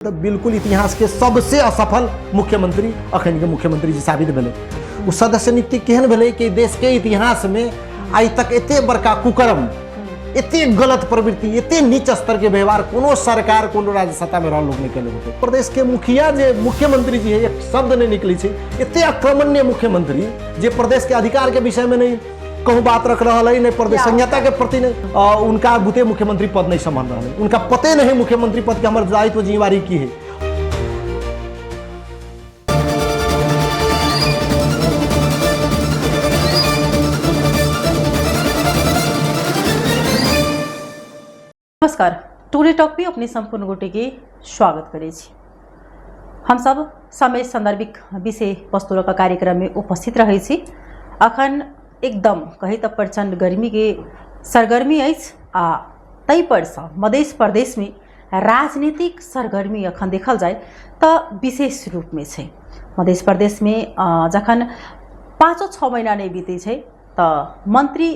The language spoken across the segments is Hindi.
तो बिल्कुल इतिहास के सबसे असफल मुख्यमंत्री अखन के मुख्यमंत्री जी साबित भेले। उ सदस्य नियुक्ति केहन भेले कि देश के इतिहास में आज तक एते बड़का कुकर्म, एते गलत प्रवृत्ति, एते नीच स्तर के व्यवहार कोनो सरकार कोनो राज्य सत्ता में रहल लोग नहीं केले होते। प्रदेश के मुखिया जे मुख्यमंत्री जी है, एक शब्द नहीं निकली छे, एते आक्रमण्य मुख्यमंत्री जे प्रदेश के अधिकार के विषय में नहीं कहूँ बात रख रहा है, नहीं प्रदेश संहिता के प्रति नहीं, उनका बुते मुख्यमंत्री पद नहीं संभाल रहा है, उनका पते नहीं मुख्यमंत्री पद के हमारे दायित्व जिम्मेवारी की है। नमस्कार, टुडे टॉक पे अपने संपूर्ण गोटे के स्वागत करे छी। हम सब समय संदर्भिक विषय वस्तु का कार्यक्रम में उपस्थित रहे छी। अखन एकदम कही तो प्रचंड गर्मी के सरगर्मी अछि आ तै पर सँ मध्य प्रदेश में राजनीतिक सरगर्मी अखन देखल जाए तो विशेष रूप में छै। मध्य प्रदेश में जखन 5-6 महीना नहीं बीते छै तो मंत्री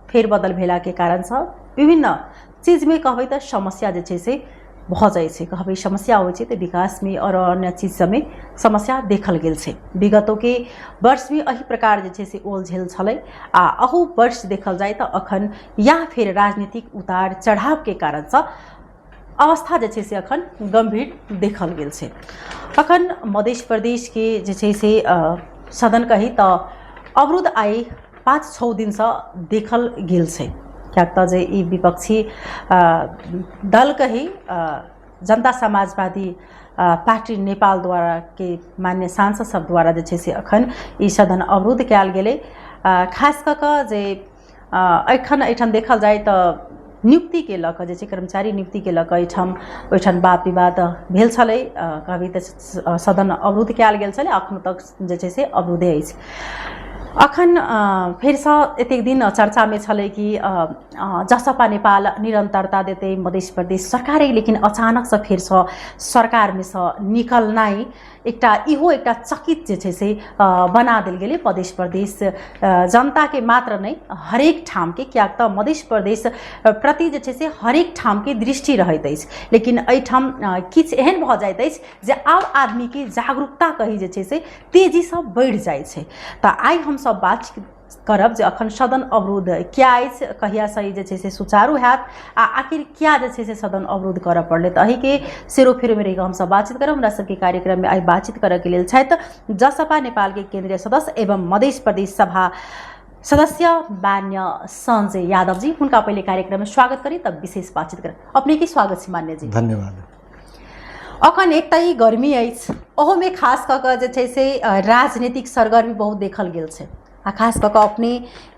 फेरबदल भेला के कारण सँ विभिन्न चीज में कहबै तो समस्या जे छै से भ जाए छै। कहबै समस्या होइ छै तो विकास में और अन्य चीज सब में समस्या देखल गेल छै। विगतों के वर्ष में एही प्रकार जे छै से ओल झेल छलै आ अहू वर्ष देखल जाए तो अखन या फिर राजनीतिक उतार चढ़ाव के कारण सँ अवस्था जे छै से अखन गंभीर देखल गेल छै। अखन मध्य प्रदेश के जे छै से सदन कही तो अवरुद्ध आई 5-6 दिन से देखल गेल छै। क्या जे ई विपक्षी दल कही जनता समाजवादी पार्टी नेपाल द्वारा के मान्य सांसद सब द्वारा जे छै से अखन ई सदन अवरुद्ध कयल गेलै। खास कऽ कऽ जे एखन देखल जाए तो नियुक्ति के लऽ कऽ जे छै कर्मचारी नियुक्ति के लऽ कऽ ओहिठाम वाद विवाद भेल छलै। कहबै तऽ सदन अवरुद्ध कयल गेल छलै, अखनो तक जे छै से अवरुद्धे अछि। अखन फिर से एतेक दिन चर्चा में छलै कि जसपा नेपाल निरंतरता देते मध्य प्रदेश सरकार, लेकिन अचानक से फिर से सरकार में से निकलनाई इहो एकटा चकित जे छै से बना देल गेलै मध्य प्रदेश जनता के मात्र नहीं हरेक ठाम के। क्या तो मध्य प्रदेश प्रति जे छै से हरेक ठाम के दृष्टि रहैत अछि, लेकिन एहिठाम किछ एहन भ जाइत अछि जे आम आदमी के जागरूकता कही जे छै से तेजी से बढ़ि जाइ छै। तो आइ हम सब बात करब जे अखन सदन अवरुद्ध क्या अछि, कहिया से जे छै से सुचारू हैत आ आखिर क्या जे छै से सदन अवरुद्ध करऽ पड़लै। तो अही के सिरोफेरो में रहि हम सब बातचीत करब। हमरा सबके कार्यक्रम में आई बातचीत करऽ के लेल छथि जसपा नेपाल के केंद्रीय सदस्य एवं मध्य प्रदेश सभा सदस्य मान्य संजय यादव जी। उनका पहले कार्यक्रम में स्वागत करी तब विशेष बातचीत करें। अपने की स्वागत है मान्य जी। धन्यवाद। अखन एक तई गर्मी अछि, ओहो में खास कऽ कऽ जे छै से राजनीतिक सरगर्मी बहुत देखल गेल छै। आ खास कऽ कऽ अपने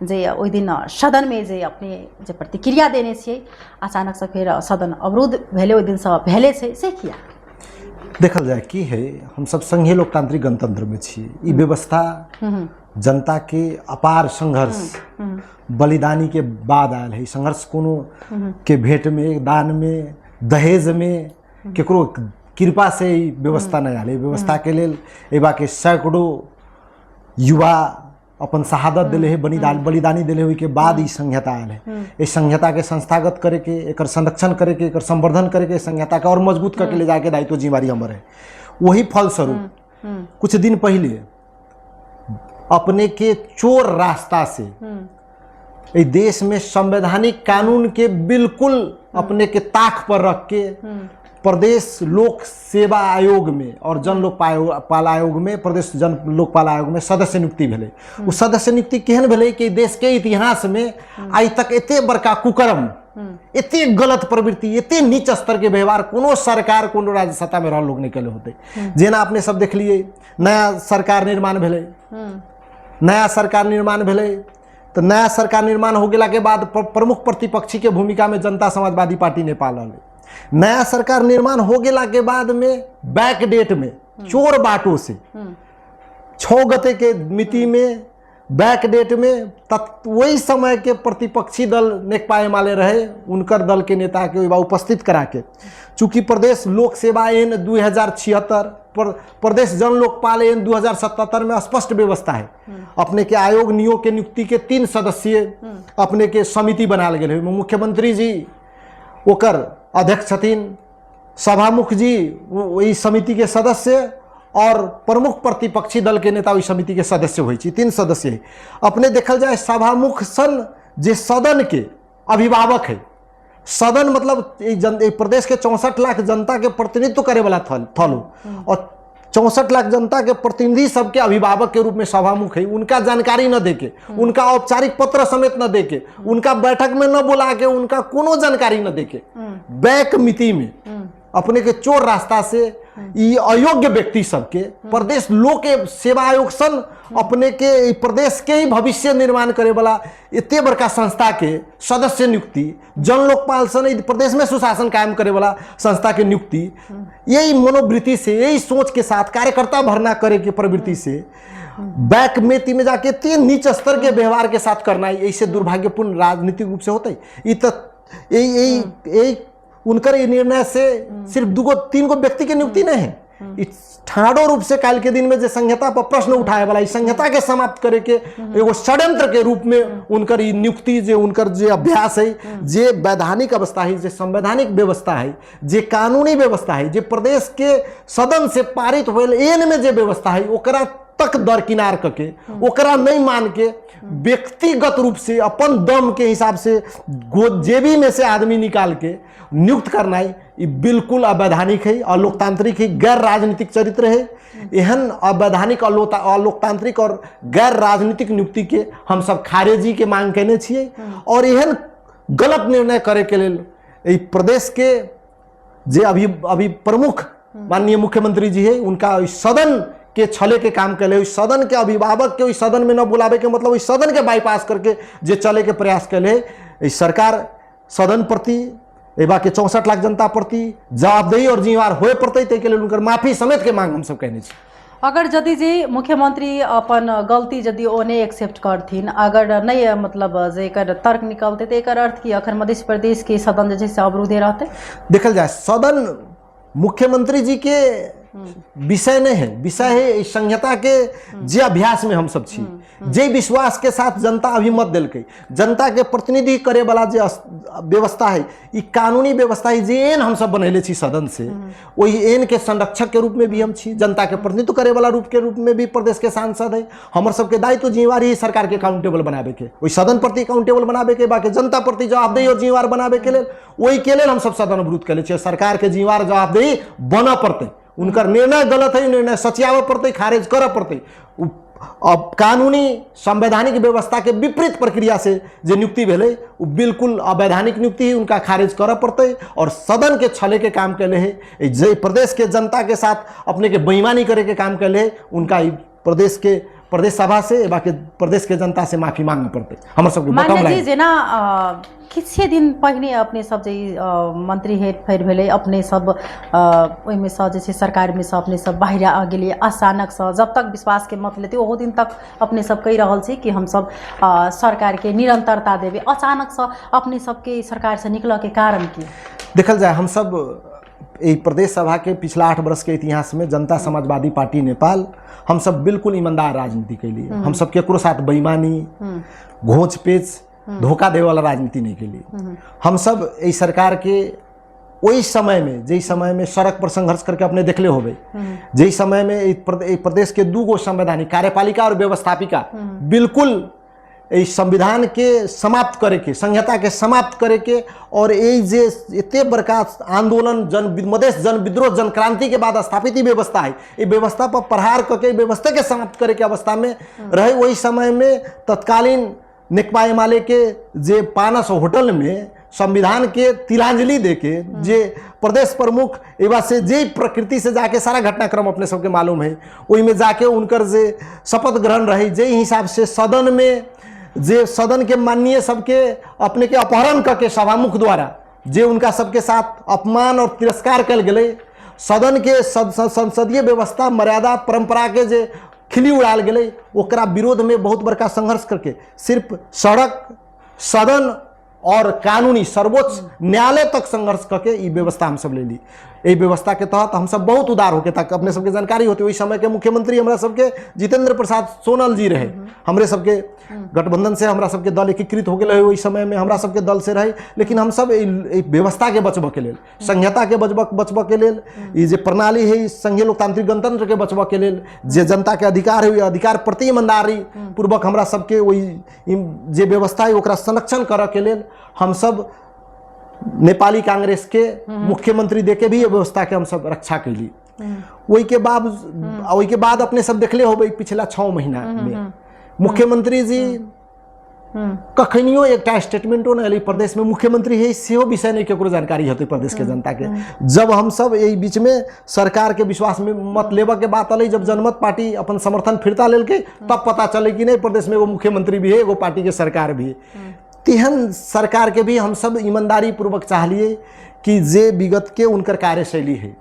जे ओहि दिन सदन में जे अपने जे प्रतिक्रिया देने छियै, अचानक से फिर सदन अवरुद्ध भेले, ओहि दिन से भेले छै से किया देखल जाए की है, हम सब संघीय लोकतांत्रिक गणतंत्र में छियै। ई व्यवस्था जनता के अपार संघर्ष बलिदानी के बाद आयल है। संघर्ष कोनो के भेंट में, दान में, दहेज में, केकरो कृपा से ई व्यवस्था नहीं आयल। व्यवस्था के लेल एबा के सैकड़ों युवा अपन शहादत दिले है, बलिदानी दिले हुई के बाद ई संहिता आयल है। इस संहिता के संस्थागत करे के, एकर संरक्षण करे के, एकर संवर्धन करे के, संहिता का और मजबूत करके ले जाके दायित्व जिम्मेवारी हमर है। वही फलस्वरूप कुछ दिन पहले अपने के चोर रास्ता से इस देश में संवैधानिक कानून के बिल्कुल अपने के ताक पर रख के प्रदेश लोक सेवा आयोग में और जन लोकपाल आयोग में, प्रदेश जन लोकपाल आयोग में सदस्य नियुक्ति भेले। वो सदस्य नियुक्ति केहन भेले कि देश के इतिहास में आज तक एते बड़का कुकर्म, एते गलत प्रवृत्ति, एते नीच स्तर के व्यवहार कोनो सरकार कोनो राज्य सत्ता में रहल लोग नहीं केले होते। जेना अपने सब देख लिए, नया सरकार निर्माण भेले, नया सरकार निर्माण भेले तो नया सरकार निर्माण हो गेला के बाद प्रमुख प्रतिपक्षी के भूमिका में जनता समाजवादी पार्टी नेपाल रहले। नया सरकार निर्माण हो गेला के बाद में बैक डेट में चोर बाटों से 6 गते के मिति में बैक डेट में वही समय के प्रतिपक्षी दल नेकपा एमाले रहे, उनकर दल के नेता के उपस्थित करा के, चूंकि प्रदेश लोक सेवा एन 2076 प्रदेश जन लोकपाल एन 2077 में स्पष्ट व्यवस्था है। अपने के आयोग नियोग के नियुक्ति के 3 सदस्यीय अपने के समिति बनाल गए। मुख्यमंत्री जी ओकर अध्यक्ष छथिन, सभामुख जी वही समिति के सदस्य और प्रमुख प्रतिपक्षी दल के नेता वही समिति के सदस्य हुई 3 सदस्य है। अपने देखल जाए सभामुख सन जे सदन के अभिभावक है। सदन मतलब प्रदेश के 64 लाख जनता के प्रतिनिधित्व करे वाला थल और 64 लाख जनता के प्रतिनिधि सबके अभिभावक के रूप में सभामुख है। उनका जानकारी न देके, उनका औपचारिक पत्र समेत न देके, उनका बैठक में न बुला के, उनका कोनो जानकारी न देके बैक मिति में अपने के चोर रास्ता से ये अयोग्य व्यक्ति सबके प्रदेश लोक के सेवा आयोग सन अपने के प्रदेश के ही भविष्य निर्माण करे वाला इतने बड़का संस्था के सदस्य नियुक्ति, जन लोकपाल सन प्रदेश में सुशासन कायम करे वाला संस्था के नियुक्ति, यही मनोवृत्ति से, यही सोच के साथ कार्यकर्ता भरना करे के प्रवृत्ति से बैक मेती में जाके 3 नीच स्तर के व्यवहार के साथ करना ऐसे दुर्भाग्यपूर्ण राजनीतिक रूप से होता है। यही उनकर ये निर्णय से सिर्फ 2-3 व्यक्ति के नियुक्ति नहीं है, ठाड़ो रूप से काल के दिन में जो संहिता पर प्रश्न उठाए वाला इस संहिता के समाप्त करे के एगो षड्यंत्र के रूप में उनकर ये नियुक्ति, जो उनकर जो अभ्यास है, जे वैधानिक अवस्था है, जे संवैधानिक व्यवस्था है, जे कानूनी व्यवस्था है, जे प्रदेश के सदन से पारित होल एन में जे व्यवस्था है ओकरा तक दरकिनार करके, ओकरा नहीं मान के व्यक्तिगत रूप से अपन दम के हिसाब से जेबी में से आदमी निकाल के नियुक्त करना ये बिल्कुल अवैधानिक है, अलोकतांत्रिक है, गैर राजनीतिक चरित्र है। एहन अवैधानिक अलोकतांत्रिक और गैर राजनीतिक नियुक्ति के हम सब खारिजी के मांग केने छिए और एहन गलत निर्णय करे के लिए प्रदेश के जे अभी प्रमुख माननीय मुख्यमंत्री जी है उनका सदन के छले के काम के लिए सदन के अभिभावक के सदन में न बुलावे के मतलब सदन के बाईपास करके जे चले के प्रयास के लिए सरकार सदन प्रति एबा के 64 लाख जनता प्रति जवाबदेही और जिम्मेवार होए पड़ते के लिए उनकर माफी समेत के मांग हम सब कहने छी। अगर यदि जी मुख्यमंत्री अपन गलती यदि ओने एक्सेप्ट करथिन, अगर नहीं मतलब जे एकर तर्क निकलते तो एकर अर्थ की अखन मध्य प्रदेश के सदन जैसे से अवरुद्धे रहते। देखल जाए सदन मुख्यमंत्री जी के विषय नहीं है, विषय है इस संहिता के जे अभ्यास में हम सब छी, जे विश्वास के साथ जनता अभिमत दिल के, जनता के प्रतिनिधि करे वाला जे व्यवस्था है, ये कानूनी व्यवस्था है जे एन हम सब बनैले छी सदन से, वही एन के संरक्षक के रूप में भी हम छी, जनता के प्रतिनिधित्व करे वाला रूप के रूप में भी प्रदेश के सांसद है। हमर सबके दायित्व जिम्मेवारी है सरकार के अकाउंटेबल बनाबे के, वही सदन प्रति अकाउंटेबल बनाबे के, बाकी जनता प्रति जवाबदेही और जिम्मेवार बनाबे के लिए वही के लिए हम सब सदन अवरुद्ध कर ले, सरकार के जिम्मेवार जवाबदेही बना पड़ते, उनकर निर्णय गलत है, निर्णय सचियावे पड़ते, खारिज करे पड़ते। अब कानूनी संवैधानिक व्यवस्था के विपरीत प्रक्रिया से जो नियुक्ति भेले वो बिल्कुल अवैधानिक नियुक्ति है, उनका खारिज करे पड़ते और सदन के छले के काम के लिए जे प्रदेश के जनता के साथ अपने के बेईमानी करे के काम के लिए उनका प्रदेश सभा से बाकी प्रदेश के जनता से माफी मांगना पड़ते। हम सबके मान्य जी जेना किछ दिन पहिने अपने सब जे मंत्री हेर फेर भेले अपने सब ओहि में से जैसे सरकार में से अपने सब बाहर आ गेलिए अचानक से, जब तक विश्वास के मत लेते ओहो दिन तक अपने सब कही रहल छी कि हम सब सरकार के निरंतरता देवे, अचानक से अपने सबके सरकार से निकल के कारण की देखल जाए। हम सब प्रदेश सभा के पिछला 8 वर्ष के इतिहास में जनता समाजवादी पार्टी नेपाल हम सब बिल्कुल ईमानदार राजनीति के लिए, हम सब केकरो साथ बेईमानी घोंच पेच धोखा दे वाला राजनीति नहीं के लिए हम सब इस सरकार के वही समय में जै समय में सड़क पर संघर्ष करके अपने देखले होबे, जै समय में प्रदेश के 2 संवैधानिक कार्यपालिका और व्यवस्थापिका बिल्कुल इस संविधान के समाप्त करे के, संहिता के समाप्त करे के और जे इतने बड़का आंदोलन मधेश जन विद्रोह जन क्रांति के बाद स्थापित व्यवस्था है, ये व्यवस्था पर प्रहार करके व्यवस्था के समाप्त करे के अवस्था में रहे। वही समय में तत्कालीन नेकपा एमाले के जे पानस होटल में संविधान के तिलांजलि देके जे प्रदेश प्रमुख एवं से जे प्रकृति से जाके सारा घटनाक्रम अपने सबके मालूम है, वही में जाके उनकर जे शपथ ग्रहण रही, जे हिसाब से सदन में जे सदन के माननीय सबके अपने के अपहरण करके सभामुख द्वारा जे उनका सबके साथ अपमान और तिरस्कार कल गए, सदन के संसदीय व्यवस्था मर्यादा परंपरा के जे खिली उड़ाल गए, ओकरा विरोध में बहुत बड़का संघर्ष करके सिर्फ सड़क सदन और कानूनी सर्वोच्च न्यायालय तक संघर्ष करके ये व्यवस्था हम सब ले ली। यही व्यवस्था के तहत हम सब बहुत उदार होके तक अपने सबके जानकारी होती। वही समय के मुख्यमंत्री हमरा सबके जितेंद्र प्रसाद सोनल जी रहे। हमरे सबके गठबंधन से हमरा सबके दल एकीकृत हो गए वही समय में हमरा सबके दल से रहे। लेकिन हम सब व्यवस्था के बचबऽ के लेल, संहिता के बचबऽ के लेल, ये जे प्रणाली है संघीय लोकतांत्रिक गणतंत्र के बचबऽ के लेल, जे जनता के अधिकार है अधिकार प्रति ईमानदारी पूर्वक हमरा सबके वही जे व्यवस्था है ओकरा संरक्षण करऽ के लेल हम सब नेपाली कांग्रेस के मुख्यमंत्री देके भी ये व्यवस्था के हम सब रक्षा कैली। वही के बाद अपने सब देखले होबे पिछला 6 महीना में मुख्यमंत्री जी कखनियो एकटा स्टेटमेंटो न एली प्रदेश में मुख्यमंत्री है सेहो विषय नहीं केकरो जानकारी होते प्रदेश के जनता के। जब हम सब यही बीच में सरकार के विश्वास में मत लेबऽ के बात अलै, जब जनमत पार्टी अपन समर्थन फिरता लेलकै, तब पता चले कि नहीं प्रदेश में एगो मुख्यमंत्री भी है, एगो पार्टी के सरकार भी है। तेहन सरकार के भी हम सब ईमानदारी पूर्वक चाहलिए कि जे विगत के उनकर कार्यशैली है,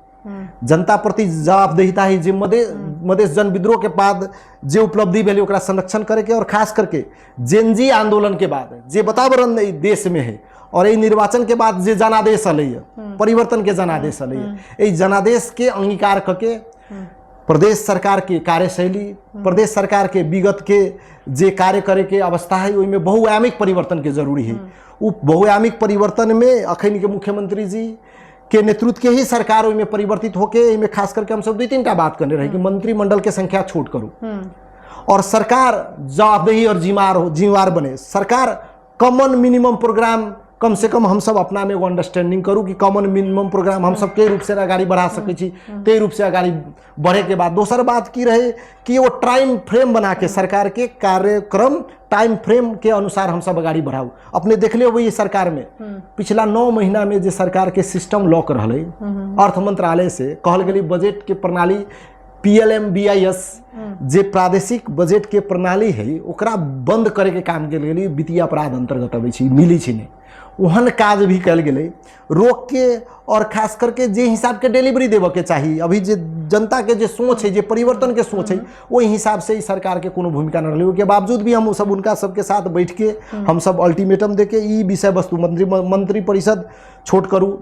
जनता प्रति जवाबदेहिता है, जे मधेश जन विद्रोह के बाद जे उपलब्धि भेलै ओकरा संरक्षण करे के, और खास करके जेनजी आंदोलन के बाद जे वातावरण देश में है और ये निर्वाचन के बाद जे जनादेश अलै, परिवर्तन के जनादेश अलै, ये जनादेश के अंगीकार करके प्रदेश सरकार के कार्यशैली, प्रदेश सरकार के विगत के जे कार्य करे के अवस्था है ओहिमे बहुआयामिक परिवर्तन के जरूरी है। वो बहुआयामिक परिवर्तन में अखन के मुख्यमंत्री जी के नेतृत्व के ही सरकार में परिवर्तित होके, इनमें खास करके हम सब 2-3 बात करने रहे कि मंत्रिमंडल के संख्या छोट करूँ और सरकार जवाबदेही और जिम्मेवार बने। सरकार कॉमन मिनिमम प्रोग्राम कम से कम हम सब अपना में एगो अंडरस्टैंडिंग करूँ कि कॉमन मिनिमम प्रोग्राम हम सब के रूप से आगाड़ी बढ़ा सकै छी, ते रूप से आगाड़ी बढ़े के बाद दोसर बात की रहे कि वो टाइम फ्रेम बना के सरकार के कार्यक्रम टाइम फ्रेम के अनुसार हम सब आगाड़ी बढ़ाऊ। अपने देख ले ये सरकार में पिछला 9 महीना में जे सरकार के सिस्टम लॉक रहले, अर्थ मंत्रालय से कहल गेली बजट के प्रणाली PLM BIS जे प्रादेशिक बजट के प्रणाली है ओकरा बंद करे के काम के लिए वित्तीय अपराध अंतर्गत अबै छी, मिली छी नहीं ओहन काज भी कल गए रोक के, और खास करके जे हिसाब के डिलीवरी देवे के चाहिए अभी जे जनता के जे सोच है, जे परिवर्तन के सोच है, वही हिसाब से ही सरकार के कोनो भूमिका न रही। के बावजूद भी हम सब उनका सबके साथ बैठ के हम सब अल्टीमेटम दे के ई विषय वस्तु मंत्री परिषद छोट करू,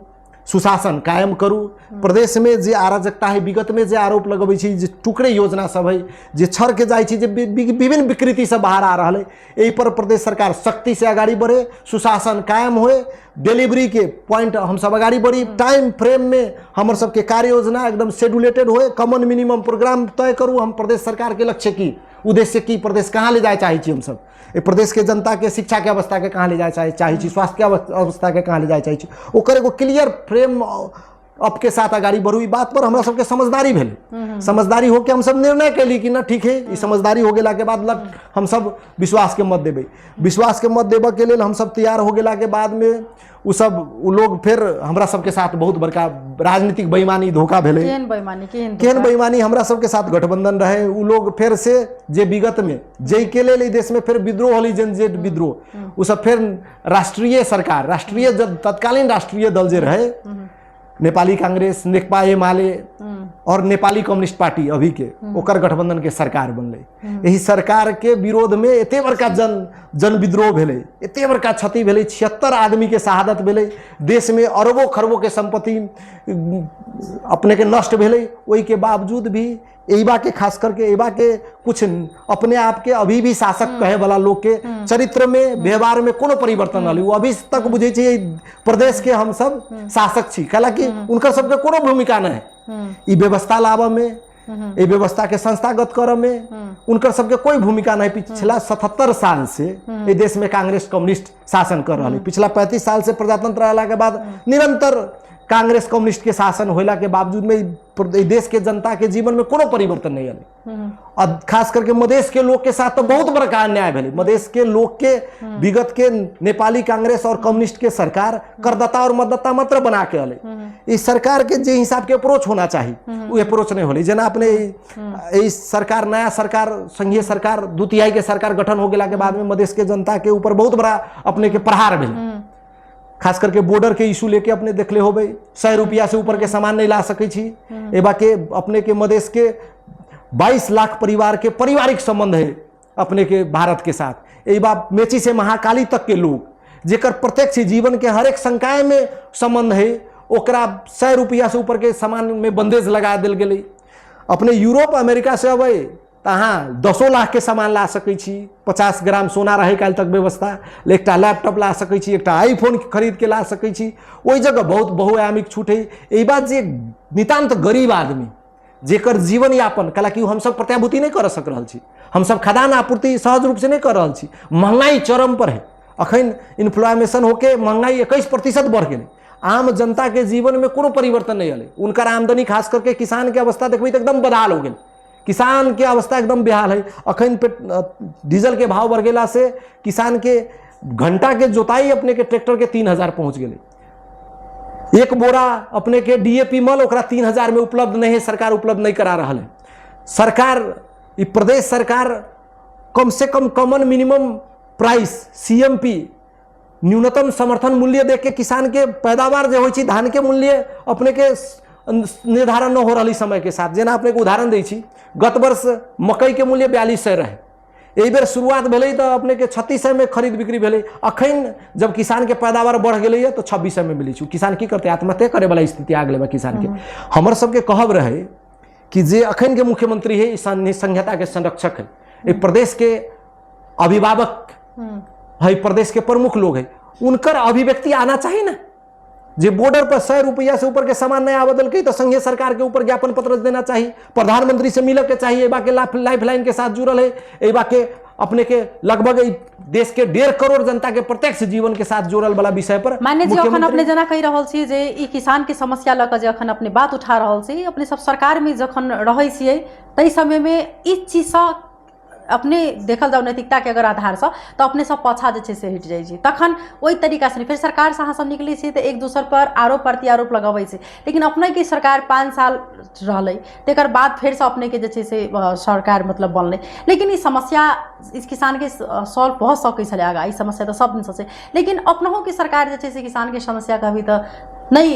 सुशासन कायम करू, प्रदेश में जे अराजकता है विगत में जे आरोप लगबै छी, जे टुकड़े योजना सब है जे छड़ के जाइ छी, जे विभिन्न विकृति सब बाहर आ रहा है, यही पर प्रदेश सरकार सख्ती से आगाड़ी बढ़े, सुशासन कायम होए, डिलीवरी के पॉइंट हम सब आगाड़ी बढ़ी, टाइम फ्रेम में हमर सबके कार्य योजना एकदम शेड्यूलेटेड होए, कॉमन मिनिमम प्रोग्राम तय करूँ। हम प्रदेश सरकार के लक्ष्य की उद्देश्य की प्रदेश कहाँ ले जाए चाहे हम सब, प्रदेश के जनता के शिक्षा के अवस्था के कहाँ ले जाए चाहे, स्वास्थ्य के अवस्था के कहाँ ले जाए चाहे, ओकर एगो क्लियर फ्रेम अप के साथ आगाड़ी बढ़ू। ई बात पर हमरा सबके समझदारी भेल, समझदारी होके हम सब निर्णय कैली कि ना ठीक है, ई समझदारी हो गेला के बाद हम सब विश्वास के मत देबै, विश्वास के मत देबऽ के लेल हम सब तैयार हो गेला के बाद में उ लोग फिर हमरा सबके साथ बहुत बड़का राजनीतिक बेईमानी धोखा भेले। केहन बेईमानी हमरा सबके साथ गठबंधन रहे, उ लोग फिर से जे विगत में जई के लेल देश में फिर विद्रोह होली, जनजेट विद्रोह, उ सब फिर राष्ट्रीय सरकार, राष्ट्रीय तत्कालीन राष्ट्रीय दल जे रहे नेपाली कांग्रेस, नेकपा एमाले और नेपाली कम्युनिस्ट पार्टी अभी के ओकर गठबंधन के सरकार बनले। यही सरकार के विरोध में एते बड़का जन विद्रोह भेले, एते बड़का क्षति भेले, 76 आदमी के शहादत भेले, देश में अरबों खरबों के संपत्ति अपने के नष्ट भेले। वही के बावजूद भी एबा के खास करके एबा के कुछ अपने आप के अभी भी शासक कहे वाला लोग के चरित्र में व्यवहार में कोनो परिवर्तन नहीं, वो अभी तक बुझे छे प्रदेश के हम सब शासक छी, हालांकि उनका सबके कोनो भूमिका नहीं है ई व्यवस्था लावा में, ये व्यवस्था के संस्थागत करम में उनकर सबके कोई भूमिका नहीं। पिछला 77 साल से ये देश में कांग्रेस कम्युनिस्ट शासन कर रहा है, पिछला 35 साल से प्रजातंत्र रहला के बाद निरंतर कांग्रेस कम्युनिस्ट के शासन होला के बावजूद में देश के जनता के जीवन में कोनो परिवर्तन नहीं आले। और खास करके मधेश के लोग के साथ तो बहुत बड़का अन्याय भेले। मधेश के लोग के विगत के नेपाली कांग्रेस और कम्युनिस्ट के सरकार करदाता और मतदाता मात्र बना के अले। इस सरकार के जे हिसाब के अप्रोच होना चाहिए वो अप्रोच नहीं होले। जना अपने इस सरकार नया सरकार संघीय सरकार 2/3 के सरकार गठन हो गेला के बाद में मधेश के जनता के ऊपर बहुत बड़ा अपने के प्रहार भेले। खास करके बॉर्डर के इशू लेके अपने देखले हो 100 रुपया से ऊपर के सामान नहीं ला सके छी। एबा के अपने के मधेश के 22 लाख परिवार के पारिवारिक संबंध है अपने के भारत के साथ। एबा मेची से महाकाली तक के लोग जेकर प्रत्यक्ष जीवन के हर एक संकाय में संबंध है ओकरा 100 रुपया से ऊपर के सामान में बंदेज लगा दिल गेलै। अपने यूरोप अमेरिका से अबै तो अहाँ 10 लाख के सामान ला सकै छी, 50 ग्राम सोना रहे काल तक व्यवस्था, एकटा लैपटॉप ला सकै छी, एकटा आईफोन खरीद के ला सकै छी। ओहि जगह बहुत बहुआयामिक छूट है। यही बात जे नितान्त गरीब आदमी जेकर जीवन यापन कलाकि हम सब प्रत्याभूति नहीं कर सक रहल छी, हम सब खाद्यान्न आपूर्ति सहज रूप से नहीं कर रहल छी। महंगाई चरम पर है, अखन इन्फ्लेमेशन होके महंगाई 21% बढ़ गई। आम जनता के जीवन में कोनो परिवर्तन नहीं अले। उनकर आमदनी खास करके किसान के अवस्था देखबी तो एकदम बदहाल हो गई। किसान के अवस्था एकदम बेहाल है। अखन पे डीजल के भाव बढ़ गेला से किसान के घंटा के जोताई अपने के ट्रैक्टर के 3000 पहुंच गए। एक बोरा अपने के डीएपी मल ओकरा 3000 में उपलब्ध नहीं है, सरकार उपलब्ध नहीं करा रहा है। सरकार प्रदेश सरकार कम से कम कॉमन मिनिमम प्राइस सीएमपी न्यूनतम समर्थन मूल्य देख के किसान के पैदावार जो होई धान के मूल्य अपने के निर्धारण न हो रही समय के साथ। जेना अपने के उदाहरण दै छी, गत वर्ष मकई के मूल्य 4200 रहे, एहि बेर शुरुआत भेलै तो अपने के 3600 में खरीद बिक्री भेलै। अखन जब किसान के पैदावार बढ़ गई तो 2600 में मिली। किसान की करते, आत्महत्या करे वाला स्थिति आ गई किसान के। हमर सबके कहब रहे कि जे अखन के मुख्यमंत्री है संहिता के संरक्षक है, एक प्रदेश के अभिभावक है, प्रदेश के प्रमुख लोग है, उनकर अभिव्यक्ति आना चाहिए ना। जे बॉर्डर पर 100 रुपया से ऊपर के सामान नया बदल के तो संघीय सरकार के ऊपर ज्ञापन पत्र देना चाहिए, प्रधानमंत्री से मिल के चाहिए। बाकी लाइफ लाइन के साथ जुड़ल है, ए बाके अपने के लगभग देश के 1.5 करोड़ जनता के प्रत्यक्ष जीवन के साथ जुड़ल वाला विषय पर मान्य जी अखन अपने जना कहि रहल छी जे ई किसान के समस्या लऽ कऽ जे अखन अपने बात उठा रहल छी, अपने सब सरकार में जखन रहै छियै तै समय में ई चीज सँ अपने देखल जाओ नैतिकता के अगर आधार से तो अपने सब पाछा जे छै से हट जाइ छै। तखन ओहि तरीका से फिर सरकार से अहाँ सब निकलै छी तो एक दूसर पर आरोप प्रत्यारोप लगाबै छै। लेकिन अपने के सरकार 5 साल रहलै, तेकर बाद फिर से अपने के जे छै से सरकार मतलब बनलै। लेकिन ई समस्या इस किसान के सॉल्व भऽ सकै छलै आगा, ई समस्या तो सब दिन से छै। लेकिन अपनहु के सरकार जे छै से किसान के समस्या के अभी तक नहीं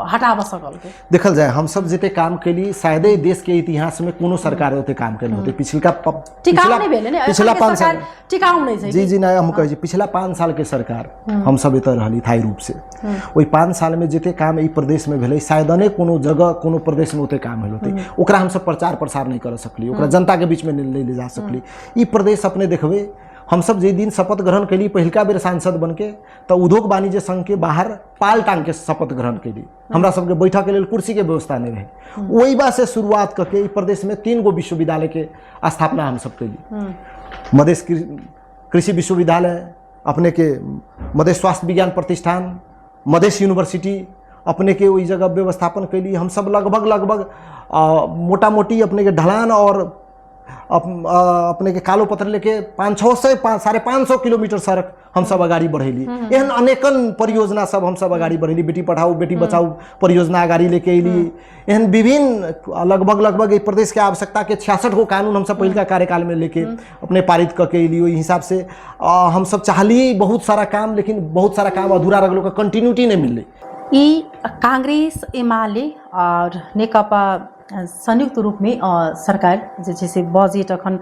हटा सकल के। देखल जाए हम सब जते काम के लिए शायद देश के इतिहास में कोनो सरकार होते काम के होते। पिछला 5 साल टिकाऊ नहीं छै। जी ना हम कहे पिछला 5 साल के सरकार हम सब एत रहली थाई रूप से। वही 5 साल में जते काम ई प्रदेश में भेलै शायद ने कोनो जगह कोनो प्रदेश में ओते काम भेल होते, ओकरा हम सब प्रचार प्रसार नहीं कर सकली, ओकरा जनता के बीच में नहीं ले जा सकली। ई प्रदेश अपने देखबे हम सब जे दिन शपथ ग्रहण कैली पहिलका बेर सांसद बन के तो उद्योग वाणिज्य संघ के बाहर पाल टांग के शपथ ग्रहण कैली। हमरा सबके बैठक के लिए कुर्सी के व्यवस्था नहीं रहे। वही बात से शुरुआत करके ई प्रदेश में 3 गो विश्वविद्यालय के स्थापना हम सब कैली। मधेश कृषि विश्वविद्यालय, अपने के मधेश स्वास्थ्य विज्ञान प्रतिष्ठान, मधेश यूनिवर्सिटी अपने के वही जगह व्यवस्थापन कैली। हम सब लगभग मोटा मोटी अपने के ढलान और अपने के कालो पत्र लेके 500-550 किलोमीटर सड़क हम सब अगाड़ी बढ़ेली। एहन अनेकन परियोजना सब हम सब अगाड़ी बढ़ेली। बेटी पढ़ाओ बेटी बचाओ परियोजना अगाड़ी लेके अली। एहन विभिन्न लगभग एक प्रदेश के आवश्यकता के 66 गो कानून हम सब पहिलका कार्यकाल में लेके अपने पारित करके अली। वही हिसाब से हम सब चाहली बहुत सारा काम, लेकिन बहुत सारा काम अधूरा रह गलो, कंटिन्यूटी नहीं मिलले। ई कांग्रेस एमाले और नेकपा संयुक्त रूप में सरकार जैसे बजेट अखन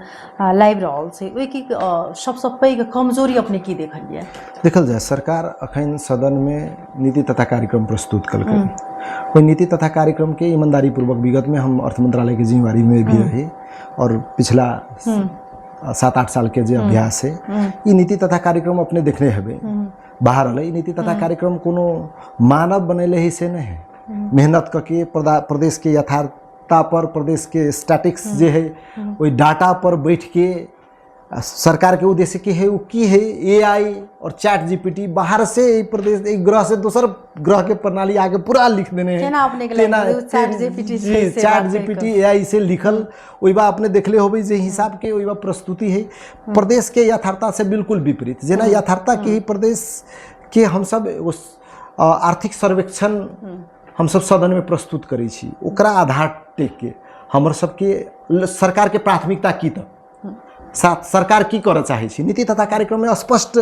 लाइव रहल छै, ओहि की सबसे पैघ कमजोरी अपने की देखलिए? देखल जाए सरकार अखन सदन में नीति तथा कार्यक्रम प्रस्तुत कलकै। वही नीति तथा कार्यक्रम के ईमानदारी पूर्वक विगत में हम अर्थ मंत्रालय की जिम्मेवारी में भी रहे और पिछला 7-8 साल के जो अभ्यास है ये नीति तथा कार्यक्रम अपने देखने हबे बाहर अल। नीति तथा कार्यक्रम कोनो मानव बनेले ही से नहीं है, मेहनत करके प्रदेश के यथार्थता पर, प्रदेश के स्टैटिक्स जो है वही डाटा पर बैठ के सरकार के उद्देश्य की है वो की है AI और चैट जीपीटी बाहर से प्रदेश एक ग्रह से दूसर ग्रह के प्रणाली आगे पूरा लिख देने हैं। चैट जीपीटी AI से लिखल वही बात अपने देखले हो जे हिसाब के वही बात प्रस्तुति है प्रदेश के यथार्थता से बिल्कुल विपरीत। जेना यथार्थता के ही प्रदेश के हम सब उस आर्थिक सर्वेक्षण हम सब सदन में प्रस्तुत करै छी, ओकरा आधार टेक के हमर सबके सरकार के प्राथमिकता की त सरकार की कर चाहे छी। नीति तथा कार्यक्रम में स्पष्ट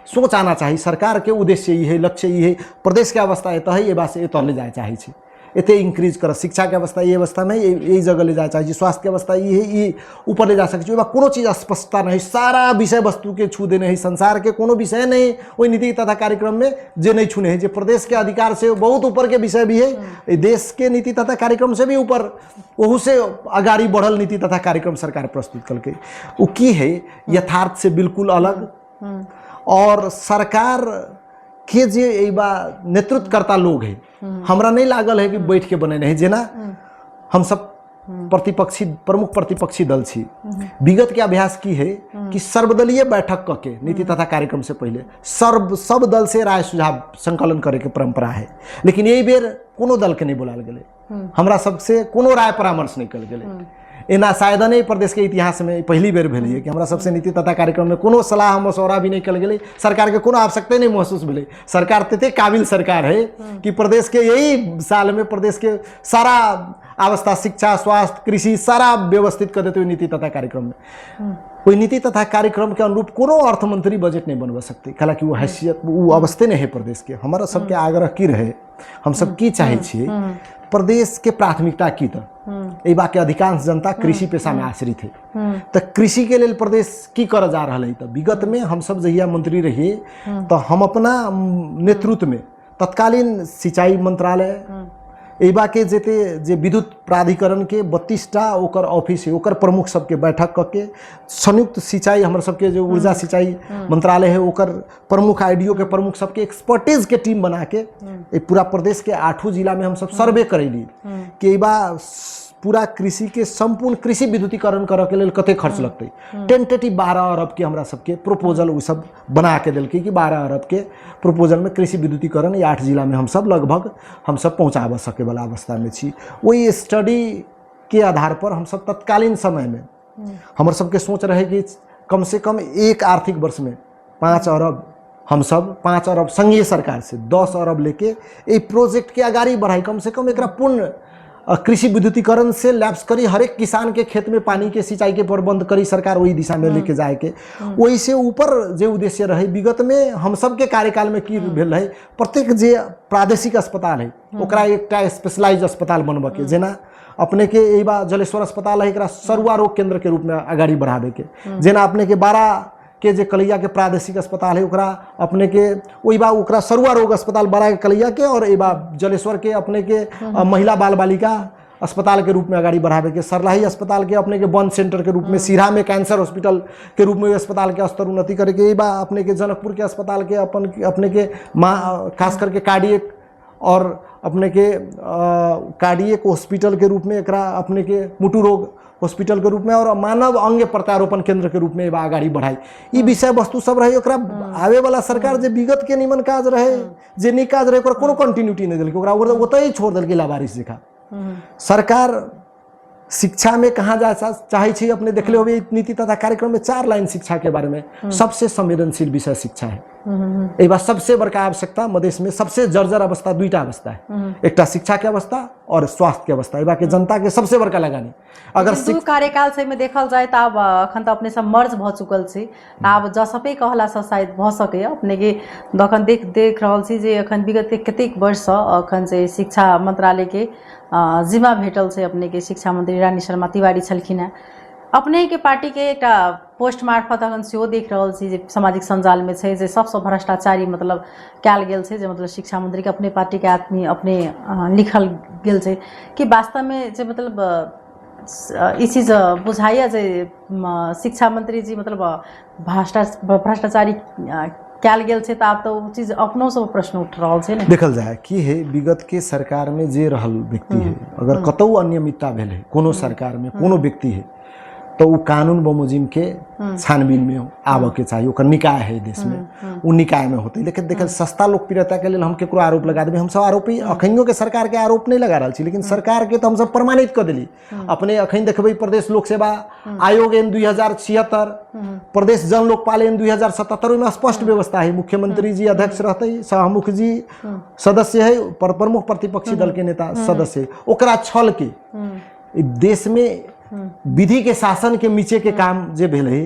सोच आना चाहिए। सरकार के उद्देश्य ये है, लक्ष्य ये है, प्रदेश के अवस्था एत है, ये बात से एत ले जाए चाहे छी। एते इंक्रीज कर शिक्षा के अवस्था ये अवस्था में यही जगह ले जाए चाहिए स्वास्थ्य के अवस्था ये ऊपर ले जा सके कोनो चीज स्पष्टता नहीं सारा विषय वस्तु के छू देने है संसार के कोनो विषय नहीं वही नीति तथा कार्यक्रम में जे नहीं छूने हैं जे प्रदेश के अधिकार से बहुत ऊपर के विषय भी है देश के नीति तथा कार्यक्रम से भी ऊपर वहू से अगाड़ी बढ़ल नीति तथा कार्यक्रम सरकार प्रस्तुत करके वो की है यथार्थ से बिल्कुल अलग और सरकार के जे नेतृत्वकर्ता लोग है हमरा नहीं लागल है कि बैठ के बने नहीं जेना हम सब प्रतिपक्षी प्रमुख प्रतिपक्षी दल छी विगत के अभ्यास की है कि सर्वदलीय बैठक करके नीति तथा कार्यक्रम से पहले सब दल से राय सुझाव संकलन करे के परंपरा है लेकिन यही बेर कोनो दल के नहीं बुलाल गए हमरा सबसे कोनो राय परामर्श नहीं कल गए एना शायद नहीं प्रदेश के इतिहास में पहली बेर भेलिए कि हमरा सबसे नीति तथा कार्यक्रम में कोनो सलाह मशवरा भी नहीं कल गए सरकार के कोनो आवश्यकता नहीं महसूस भेले सरकार तते काबिल सरकार है कि प्रदेश के यही साल में प्रदेश के सारा अवस्था शिक्षा स्वास्थ्य कृषि सारा व्यवस्थित कर देते हुए नीति तथा कार्यक्रम में कोई नीति तथा कार्यक्रम के अनुरूप कोनो अर्थमंत्री बजट नहीं बनवा सकते हालांकि वो हैसियत वो अवस्थे नहीं है प्रदेश के हमारा सबके आग्रह की रहे हम सब की चाहे छे प्रदेश के प्राथमिकता की तो ये बाकी अधिकांश जनता कृषि पेशा में आश्रित है तो कृषि के लिए प्रदेश की कर जा रहा है तो विगत में हम सब जहिया मंत्री रहिए तो हम अपना नेतृत्व में तत्कालीन सिंचाई मंत्रालय एबा के जेते जे विद्युत प्राधिकरण के 32टा ओकर ऑफिस है ओकर प्रमुख सबके बैठक करके संयुक्त सिंचाई हमारे सबके जो ऊर्जा सिंचाई मंत्रालय है ओकर प्रमुख आईडीओ के प्रमुख सबके एक्सपर्टीज के टीम बना के पूरा प्रदेश के 8 जिला में हम सब सर्वे करेली कि एबा पूरा कृषि के संपूर्ण कृषि विद्युतीकरण करे के लिए कते खर्च लगते टेंटेटिव 12 अरब के हमरा सबके प्रपोजल वो सब बना के दिल कि 12 अरब के प्रपोजल में कृषि विद्युतीकरण 8 जिला में हम सब लगभग हम सब पहुँचाब सके वाला अवस्था में छी वही स्टडी के आधार पर हम सब तत्कालीन समय में हमारे सबके सोच रहे कि कम से कम एक आर्थिक वर्ष में 5 अरब हम सब 5 अरब संघीय सरकार से 10 अरब लेके ये प्रोजेक्ट के आगाड़ी बढ़ाई कम से कम एक पूर्ण कृषि विद्युतीकरण से लैप्स करी हर एक किसान के खेत में पानी के सिंचाई के प्रबंध करी सरकार वही दिशा में लेके जाए के वही से ऊपर जे उद्देश्य रहे विगत में हम सब के कार्यकाल में की भेल रहे प्रत्येक जे प्रादेशिक अस्पताल है ओकरा एकटा स्पेशलाइज अस्पताल बनबे के जेना अपने के एबा जलेश्वर अस्पताल है एकरा सरुआ रोग केंद्र के रूप में आगाड़ी बढ़ावे के जेना अपने के 12 के जे कलिया के प्रादेशिक अस्पताल है ओकरा अपने के ओइबा ओकरा सरुआ रोग अस्पताल बड़ा के कलिया के और एबा जलेश्वर के अपने के महिला बाल बालिका अस्पताल के रूप में आगाड़ी बढ़ावे के सरलाही अस्पताल के अपने के वन सेंटर के रूप में सिरहा में कैंसर हॉस्पिटल के रूप में अस्पताल के स्तर उन्नति करे के एबा अपने के जनकपुर के अस्पताल के अपने के खास करके कार्डियक और अपने के कार्डियक हॉस्पिटल के रूप में एकरा अपने के मुटु रोग हॉस्पिटल के रूप में और मानव अंग प्रत्यारोपण केंद्र के रूप में आगाड़ी बढ़ाई ई विषय वस्तु सब रहे ओकरा आवे वाला सरकार जे विगत के निमन काज रहे जे नी काज रहे ओकरा कोनो कंटिन्यूटी नहीं दिलके ओकरा ओतई छोड़ दिलके लावारिस जका सरकार शिक्षा में कहाँ जा चाहे छी अपने देखले होबे नीति तथा कार्यक्रम में 4 लाइन शिक्षा के बारे में सबसे संवेदनशील विषय शिक्षा है एक बार सबसे बड़का आवश्यकता मधेश में सबसे जर्जर अवस्था 2टा अवस्था है एकटा शिक्षा के अवस्था और स्वास्थ्य के अवस्था एबा के जनता के सबसे बड़का लगानी अगर दू कार्यकाल से में देखल जाए तो अब अखन तो अपने सब मर्ज भ चुकल छी अब जसपे कहला से शायद भ सके अपने के अखन देख रहल छी जे अखन विगत के कतेक वर्ष अखन से शिक्षा मंत्रालय के जिम्मा भेटल से अपने के शिक्षा मंत्री रानी शर्मा तिवारी छलखिन है अपने के पार्टी के एक पोस्ट मार्फत अखन सेहो देख रहल छी जे सामाजिक संजाल में छै जे सबसे भ्रष्टाचारी मतलब कयल गेल छै जे मतलब शिक्षा मंत्री के अपने पार्टी के आदमी अपने लिखल गेल छै कि वास्तव में जे मतलब ई चीज बुझाइए जे शिक्षा मंत्री जी मतलब भ्रष्टाचारी कयल गेल छै तो आप तो चीज अपनों से प्रश्न उठ रहा है देखल जाए कि है विगत के सरकार में जे रहल व्यक्ति है अगर कतौ अनियमितता भेल है कोनो सरकार में कोनो व्यक्ति है तो वो कानून बमोजिम के छानबीन में आवे के चाहिए ओकर निकाय है देश में वो निकाय में होते लेकिन देखल सस्ता लोकप्रियता के लिए हम केकरो आरोप लगा देबे हम सब आरोपी अखनियो के सरकार के आरोप नहीं लगा रहल छी लेकिन सरकार के तो हम सब प्रमाणित कर देली अपने अखन देखबे प्रदेश लोक सेवा आयोग एन 2076 प्रदेश जन लोकपाल एन 2077 में स्पष्ट व्यवस्था है मुख्यमंत्री जी अध्यक्ष रहते सहमुख जी सदस्य है प्रमुख प्रतिपक्षी दल के नेता सदस्य ओकरा छल के देश में विधि के शासन के नीचे के काम जे भेल है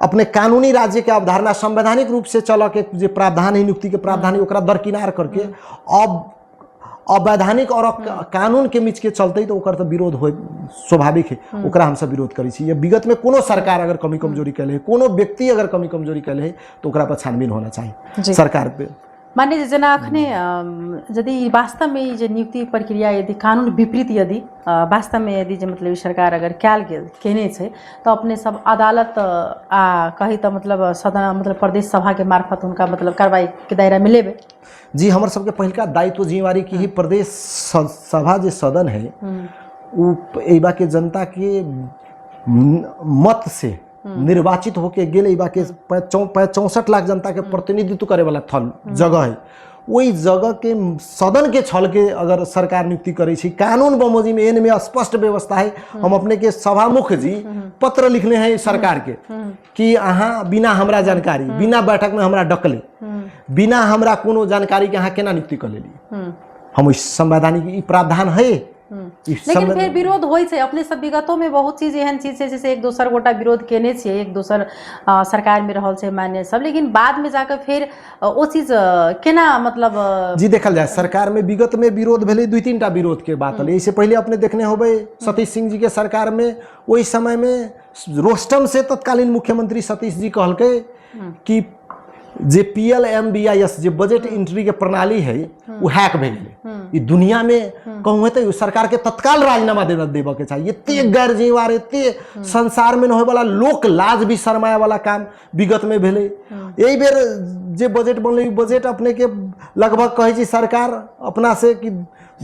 अपने कानूनी राज्य के अवधारणा संवैधानिक रूप से चल के जे प्रावधान है नियुक्ति के प्रावधान है ओकरा दरकिनार करके अब अवैधानिक और कानून के बीच के चलते तो ओकर तो विरोध हो स्वाभाविक है, ओकरा हम सब विरोध करी छी। ये विगत में कोनो सरकार अगर कमी कमजोरी कैले है, कोनो व्यक्ति अगर कमी कमजोरी कैले है तो ओकरा पर छानबीन होना चाहिए सरकार पे। मान्य जेना अखने यदि वास्तव में जे नियुक्ति प्रक्रिया यदि कानून विपरीत यदि वास्तव में यदि जे मतलब सरकार अगर कैल गेल केने छै तो अपने सब अदालत कही तो मतलब सदन मतलब प्रदेश सभा के मार्फत उनका मतलब कार्रवाई के दायरा में लेबे। जी हमर सबके पहिलका दायित्व जिम्मेवारी की ही प्रदेश सभा जे सदन है वो एबा के जनता के मत से निर्वाचित होके गेल एबा के 64 लाख जनता के प्रतिनिधित्व करे वाला थल जगह है। वही जगह के सदन के छल के अगर सरकार नियुक्ति करे छी, कानून बमोजी में एन में स्पष्ट व्यवस्था है। हम अपने के सभामुख जी पत्र लिखने हैं सरकार के कि अहाँ बिना हमरा जानकारी, बिना बैठक में हमरा डकले, बिना हमरा कोनो जानकारी के अहाँ केना नियुक्ति कर लेली। हम संवैधानिक प्रावधान है लेकिन फिर विरोध होई छै। अपने सब विगतों में बहुत चीज एहन चीज है जैसे एक दोसर गोटा विरोध केने छियै, एक दोसर सरकार में रहल छै मान्य सब, लेकिन बाद में जाकर फिर वो चीज केना मतलब जी देखल जाए सरकार में विगत में विरोध भेले 2-3 टा विरोध के बात है। इससे पहले अपने देखने होबे सतीश सिंह जी के सरकार में वही समय में रोस्टम से तत्कालीन मुख्यमंत्री सतीश जी कहलके कि जे PLMBIS जे बजट एंट्री के प्रणाली है वो हैक भे गेले। दुनिया में कहूँ तो सरकार के तत्काल राजीनामा देवे के चाहिए। एते गैर जिम्मेवार एते संसार में न होय वाला लोक लाज भी शर्माए वाला काम विगत में भेले। यही बेर जे बजट बनले बजट अपने के लगभग कहे छी सरकार अपना से कि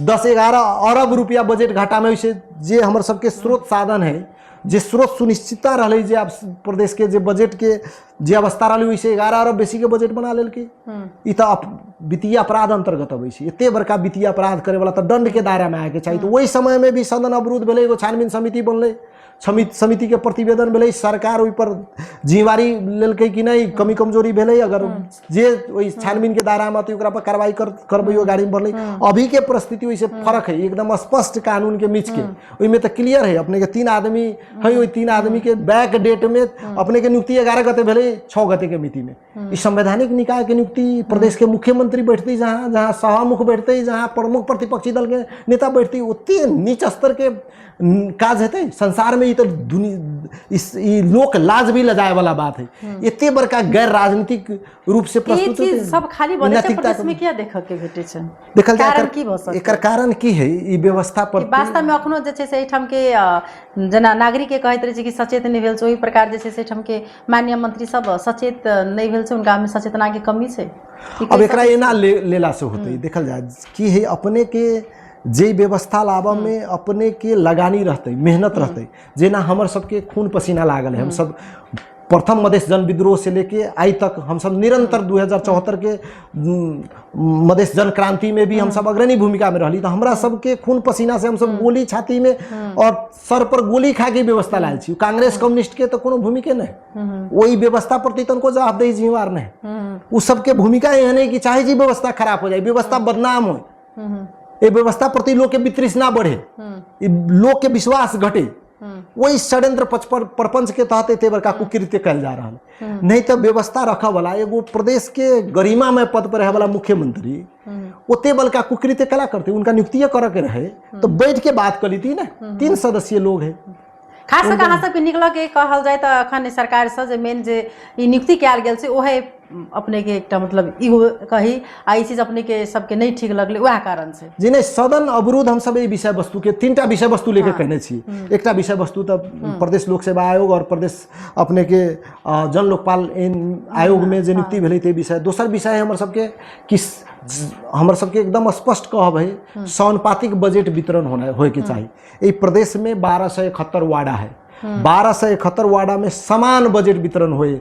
10-11 अरब रुपया बजट घाटा में से जे हमर सबके स्रोत साधन है जे स्रोत सुनिश्चितता रही जे आप प्रदेश के जे बजट के जे अवस्था रही वैसे 11 अरब बेसी के बजट बना लेल के ई तो वित्तीय अपराध अंतर्गत अबै छै। एते बड़का वित्तीय अपराध करे वाला तो दंड के दायरा में आए के चाहिए। तो वही समय में भी सदन अवरुद्ध भेले, एगो छानबीन समिति बनले, समिति के प्रतिवेदन भेले, सरकार ओहि पर जिम्मेवारी लेलकै कि नहीं कमी कमजोरी भेले, अगर जे वही छानबीन के दायरा में ओकरा पर कार्रवाई करबै गाड़ी में बनले। अभी के परिस्थिति वैसे फर्क है, एकदम स्पष्ट कानून के बीच के ओहि में तो क्लियर है। अपने के 3 आदमी है, वही 3 आदमी के बैक डेट में अपने के नियुक्ति 11 गते भेले 6 गते के मिति में। इस संवैधानिक निकाय के नियुक्ति प्रदेश के मुख्यमंत्री बैठती जहाँ जहाँ सभामुख बैठते, जहाँ प्रमुख प्रतिपक्षी दल के नेता बैठती, उतने नीच स्तर के काज हेतै संसार में। तो लोक लाज भी लजाए वाला बात है। इतने बड़का गैर राजनीतिक रूप से प्रस्तुत है सब खाली बने छै प्रदेश में क्या देख के भेटे छै। देखल जाय एकर कारण की है ई व्यवस्था पर वास्तव में अखनो जे छै से एठाम के जना नागरिक के कहैत रहे छै कि सचेत नहीं भेल छै, ओही प्रकार जे छै से एठाम के माननीय मंत्री सब सचेत नहीं भेल छै, उनका में सचेतना के कमी छै। अब एकरा एना लेला से होते देखल जाए कि है अपने के जे व्यवस्था लाबा में अपने के लगानी रहते, मेहनत रहते। जेना हमर सबके खून पसीना लागल है, हम सब प्रथम मधेश जन विद्रोह से लेके आई तक हम सब निरंतर 2074 के मधेश जन क्रांति में भी हम सब अग्रणी भूमिका में रहली। तो हमरा सबके खून पसीना से हम सब गोली छाती में और सर पर गोली खा के व्यवस्था लायल छी। कांग्रेस कम्युनिस्ट के तो कोनो भूमिका नहीं, वही व्यवस्था प्रति तनको जवाबदेही जिम्मेवार नहीं। उस सबके भूमिका यह नहीं कि चाहे जी व्यवस्था खराब हो जाए, व्यवस्था बदनाम हो, ये व्यवस्था प्रति लोग के वितृष्णा बढ़े, लोग के विश्वास घटे, वही षड्यंत्र प्रपंच के तहत एते बड़का कुकृत्य कल जा रहा है। नहीं तो व्यवस्था रखा वाला एगो प्रदेश के गरिमा में पद पर रहे वाला मुख्यमंत्री ओते बड़का कुकृत्य कला करते, उनका नियुक्ति करे के रहे तो बैठ के बात कर ली थी ना। 3 सदस्यीय लोग है, खास करके अहाँ सबके निकल के कहल जाए तो अखन सरकार से जे मेन जे नियुक्ति कयल गेल छै ओहे अपने के एकटा मतलब इहो कही आई चीज अपने के सबके नहीं ठीक लगले वह कारण से जी नहीं। सदन अवरोध हम सब विषय वस्तु के 3टा विषय वस्तु लेके कहने छी। एकटा विषय वस्तु तो प्रदेश लोक सेवा आयोग और प्रदेश अपने के जन लोकपाल आयोग में जे नियुक्ति भेलै ते विषय। दोसर विषय हमर सबके कि हमर सबके एकदम स्पष्ट कहब है समानुपातिक बजट वितरण होए के चाहिए। ये प्रदेश में 1271 वार्डा है, 1271 वार्डा में समान बजट वितरण होए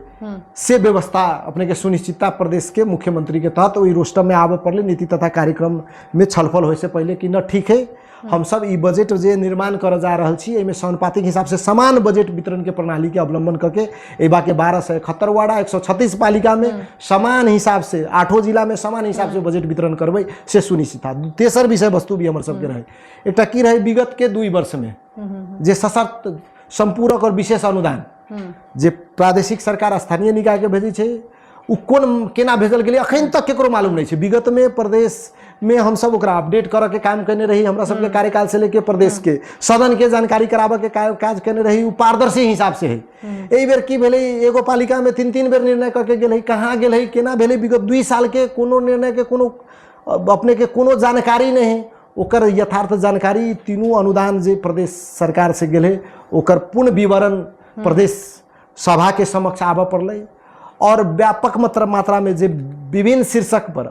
से व्यवस्था अपने के सुनिश्चितता प्रदेश के मुख्यमंत्री के तहत वही रोस्टर में आवे पड़ले। नीति तथा कार्यक्रम में छलफल होए से पहले कि न ठीक है हम सब ई बजट जे निर्माण कर जा रहल छी एमे समानुपातिक हिसाब से समान बजट वितरण के प्रणाली के अवलंबन करके एबा के 1271 वार्डा 136 पालिका में समान हिसाब से 8 जिला में समान हिसाब से बजट वितरण करबै से सुनिश्चितता। तेसर विषय वस्तु भी हमर सबके रहे, एकटा की रहे विगत के 2 वर्ष में जे सशक्त संपूरक और विशेष अनुदान जे प्रादेशिक सरकार स्थानीय निकाय के भेजी छे उ कोन केना भेजल गेलै अखन तक केकरो मालूम नहीं है। विगत में प्रदेश में हम सब ओकरा अपडेट करऽ के काम करने रही, हमरा सबके कार्यकाल से लेके प्रदेश के सदन के जानकारी कराबऽ के काज करने रही, उ पारदर्शी हिसाब से है। एहि बेर की भेलै, एगो पालिका में 3-3 बेर निर्णय करके गेल है, कहाँ गेल है, केना भेलै, विगत 2 साल के कोनो निर्णय के कोनो अपने के कोनो जानकारी नहीं है। ओकर यथार्थ जानकारी तीनों अनुदान जे प्रदेश सरकार से गेल है ओकर पूर्ण विवरण प्रदेश सभा के समक्ष आबऽ पड़लै और व्यापक मात्रा में जे विभिन्न शीर्षक पर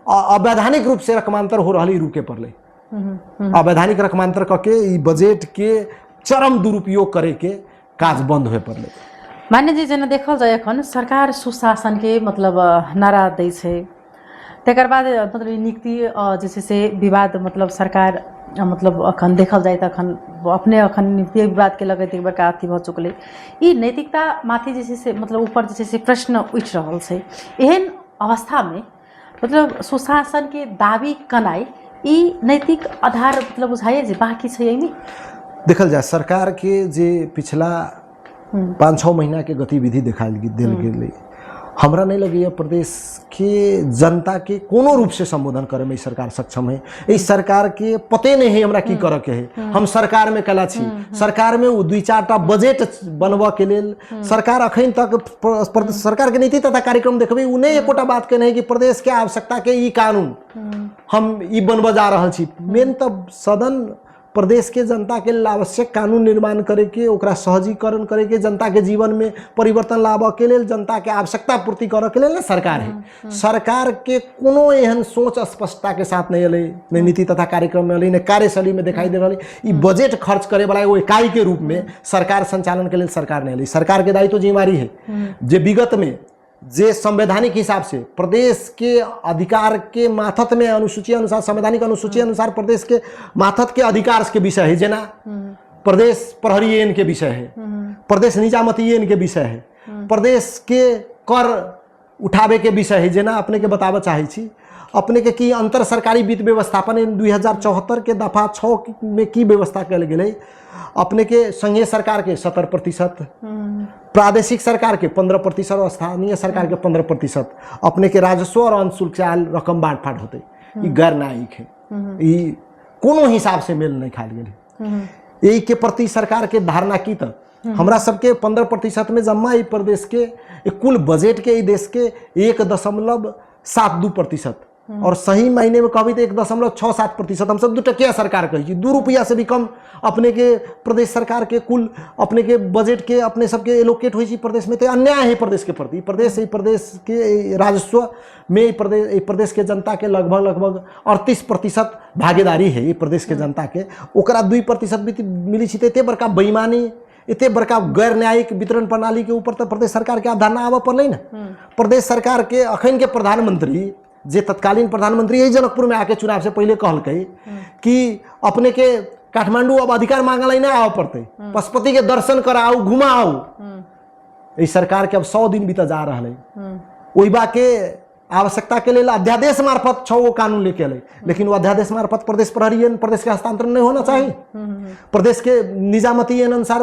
अवैधानिक रूप से रकमांतर हो रही रुके पड़लै। अवैधानिक रकमांतर करके ई बजट के चरम दुरुपयोग करे के काज बंद हुए पड़लै। मान्य जी जेना देखल जाए एखन सरकार सुशासन के मतलब नारा दै छै, तकर बाद मतलब ई नियुक्ति जे छै से विवाद मतलब सरकार मतलब अखन देखल जाए तो अखन अपने अखन नियुक्ति विवाद के लगैत एक बड़का अथी भ चुकलै। ई नैतिकता माथि जे छै से मतलब ऊपर जे छै से प्रश्न उठि रहल छै। एहन अवस्था में मतलब सुशासन के दावी कनाई ई नैतिक आधार मतलब बुझाइए जे बाकी छै एहिमे। देखल जाए सरकार के जे पिछला 5-6 महीना के गतिविधि दिखाई देल गेलै, हमरा नहीं लगैया प्रदेश के जनता के कोनो रूप से संबोधन करे में सरकार सक्षम है। इस सरकार के पते नहीं है हमरा की करे के है। हम सरकार में कला छी, सरकार में 2-4टा बजट बनवा के लेल सरकार अखन तक सरकार के नीति तथा कार्यक्रम देखबे उन्हें एकोटा बात के नहीं कि प्रदेश के आवश्यकता के ई कानून हम ई बनवा जा रहल छी। मेन तब सदन प्रदेश के जनता के लेल आवश्यक कानून निर्माण करे के, ओकरा सहजीकरण करे के, जनता के जीवन में परिवर्तन लाबऽ के लेल, जनता के आवश्यकता पूर्ति करऽ के लेल ना सरकार है। सरकार के कोनो एहन सोच स्पष्टता के साथ नहीं अलै, नहीं नीति तथा कार्यक्रम में अलै, नहीं कार्यशैली में दिखाई दे रही। ई बजट खर्च करे वाला एगो इकाई के रूप में सरकार संचालन के लिए सरकार नहीं अलै। सरकार के दायित्व जिम्मेवारी है जे विगत में जे संवैधानिक हिसाब से प्रदेश के अधिकार के माथत में अनुसूची अनुसार, संवैधानिक अनुसूची अनुसार प्रदेश के माथत के अधिकार के विषय है, जेना प्रदेश प्रहरी एन के विषय है, प्रदेश निजामती एन के विषय है, प्रदेश के कर उठावे के विषय है, जेना अपने के बताबऽ चाहे छी अपने के की अंतर सरकारी वित्त व्यवस्थापन 2074 के दफा 6 में की व्यवस्था कल गेलै। अपने के संघीय सरकार के 70%, प्रादेशिक सरकार के 15% और स्थानीय सरकार के 15%, अपने के राजस्व और अंशुल्क से आयल रकम बांट फाट होते। ई गैर न्यायिक है, ई कोनो हिसाब से मेल नहीं खाल गेल। यही के प्रति सरकार के धारणा की तक हमरा सबके 15% में जमा ई प्रदेश के कुल बजट के ई देश के 1.72% और सही महीने में कभी तो 1.67%। हम सब 2% सरकार कही 2 रुपया से भी कम अपने के प्रदेश सरकार के कुल अपने के बजट के अपने सबके एलोकेट हुई प्रदेश में। तो अन्याय है प्रदेश के प्रति। प्रदेश के राजस्व में प्रदेश के जनता के लगभग 38% भागीदारी है। ये प्रदेश के जनता के ओकरा 2% भी मिली छी। एते बड़का बेईमानी, इतने बड़का गैर न्यायिक वितरण प्रणाली के ऊपर तो प्रदेश सरकार के अवधारणा आवा पड़े ना। प्रदेश सरकार के अखन के प्रधानमंत्री जे तत्कालीन प्रधानमंत्री यही जनकपुर में आके चुनाव से पहले कहलकै कि अपने के काठमांडू अब अधिकार मांगल ना आवे पड़ते, पशुपति के दर्शन कराओ घुमाओ। इस सरकार के अब 100 दिन बीता जा रहा है। वही बा के आवश्यकता के लिए अध्यादेश मार्फत 6 गो कानून लेके अल, लेकिन वो अध्यादेश मार्फत प्रदेश प्रहरी प्रदेश के हस्तांतरण नहीं होना चाहिए। प्रदेश के निजामती अनुसार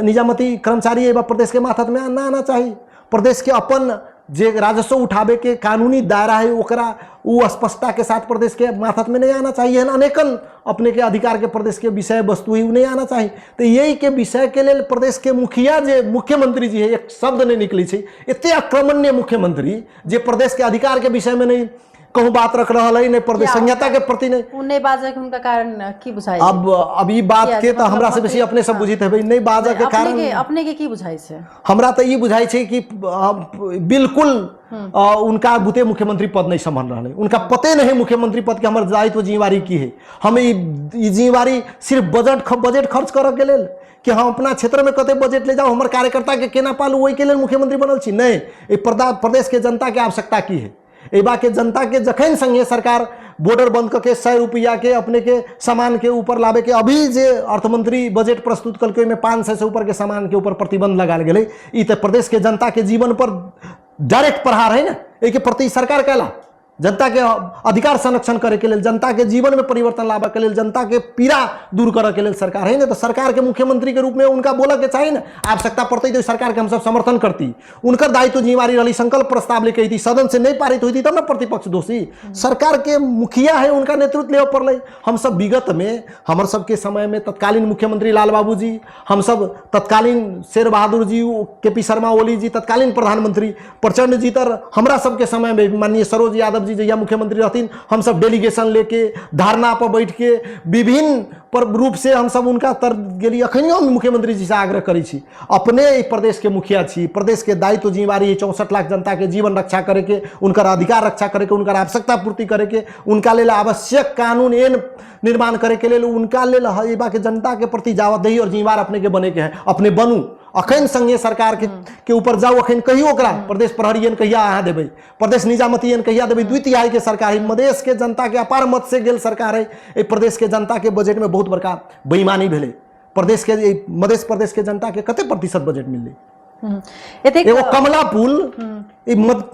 निजामती कर्मचारी एवं प्रदेश के माथत में ना आना चाहिए। प्रदेश के अपन जे राजस्व उठावे के कानूनी दायरा है ओकरा वो स्पष्टता के साथ प्रदेश के माथत में नहीं आना चाहिए। अनेकन अपने के अधिकार के प्रदेश के विषय वस्तु ही नहीं आना चाहिए। तो यही के विषय के लिए प्रदेश के मुखिया जे मुख्यमंत्री जी है, एक शब्द नहीं निकली है। इतने आक्रमण्य मुख्यमंत्री जे प्रदेश के अधिकार के विषय में नहीं कहूँ बात रख रहा है, नहीं प्रदेश संहिता के प्रति नहीं उन्हें बाजा के उनका कारण की बुझाई। अब ई बात के तो हमरा से बेसी अपने सब बुझित है नहीं बाजा के कारण अपने के की बुझाई से हमरा तो ये बुझाई है कि बिल्कुल उनका बुते मुख्यमंत्री पद नहीं संभाल रहा है। उनका पते नहीं मुख्यमंत्री पद के हमारे दायित्व जिम्मेवारी की है। हमें ये जिम्मेवारी सिर्फ बजट खर्च करे के लेल कि हम अपना क्षेत्र में कते बजट ले जाओ, हमारे कार्यकर्ता के केना पालू, वही के लिए मुख्यमंत्री बनल छी नहीं। प्रदेश के जनता के आवश्यकता की है। एबा के जनता के जखन संघीय सरकार बॉर्डर बंद करके 100 रुपया के अपने के सामान के ऊपर लावे के अभी जे अर्थमंत्री बजट प्रस्तुत करके में 500 से ऊपर के सामान के ऊपर प्रतिबंध लगाल गए, ई तो प्रदेश के जनता के जीवन पर डायरेक्ट प्रहार है ना। एक प्रति सरकार कहला जनता के अधिकार संरक्षण करे के लेल, जनता के जीवन में परिवर्तन लाबे के लेल, जनता के पीड़ा दूर करे के लेल सरकार है ना। तो सरकार के मुख्यमंत्री के रूप में उनका बोला के चाहिए ना, आवश्यकता पड़ती तो सरकार के हम सब समर्थन करती, उनकर दायित्व जिम्मेवारी रही, संकल्प प्रस्ताव लेके थी, सदन से नहीं पारित हुई थी तब ना प्रतिपक्ष दोषी। सरकार के मुखिया है, उनका नेतृत्व ले पड़े। हम सब विगत में हमर सबके समय में तत्कालीन मुख्यमंत्री लाल बाबू जी, हम सब तत्कालीन शेर बहादुर जी, KP शर्मा ओली जी, तत्कालीन प्रधानमंत्री प्रचंड जी, तर हमरा सबके समय में माननीय सरोज यादव जी जहिया मुख्यमंत्री रहती, हम सब डेलीगेशन लेके धरना पर बैठ के विभिन्न पर रूप से हम सब उनका तर गेली। अखनियो मुख्यमंत्री जी से आग्रह करी छी, अपने प्रदेश के मुखिया छी, प्रदेश के दायित्व जिम्मेवारी 64 लाख जनता के जीवन रक्षा करे के, उनकर अधिकार रक्षा करे के, उनकर आवश्यकता पूर्ति करे के, उनका लेल आवश्यक कानून एन निर्माण करे के लेल, उनका लेल एबा के जनता के प्रति जवाबदेही और जिम्मेवार अपने के बने के है, अपने बनू। अखन संघीय सरकार के ऊपर जाओ, अखन कहियो ओकरा प्रदेश प्रहरी कहिया अहाँ देबै, प्रदेश निजामती कहिया देबै। 2 तिहाई के सरकार है, मधेश के जनता के अपार मत से गेल सरकार है। ए प्रदेश के जनता के बजट में बहुत बड़का बेईमानी भेलै। प्रदेश के मधेश प्रदेश के जनता के कते प्रतिशत बजट मिललै? एगो कमला पुल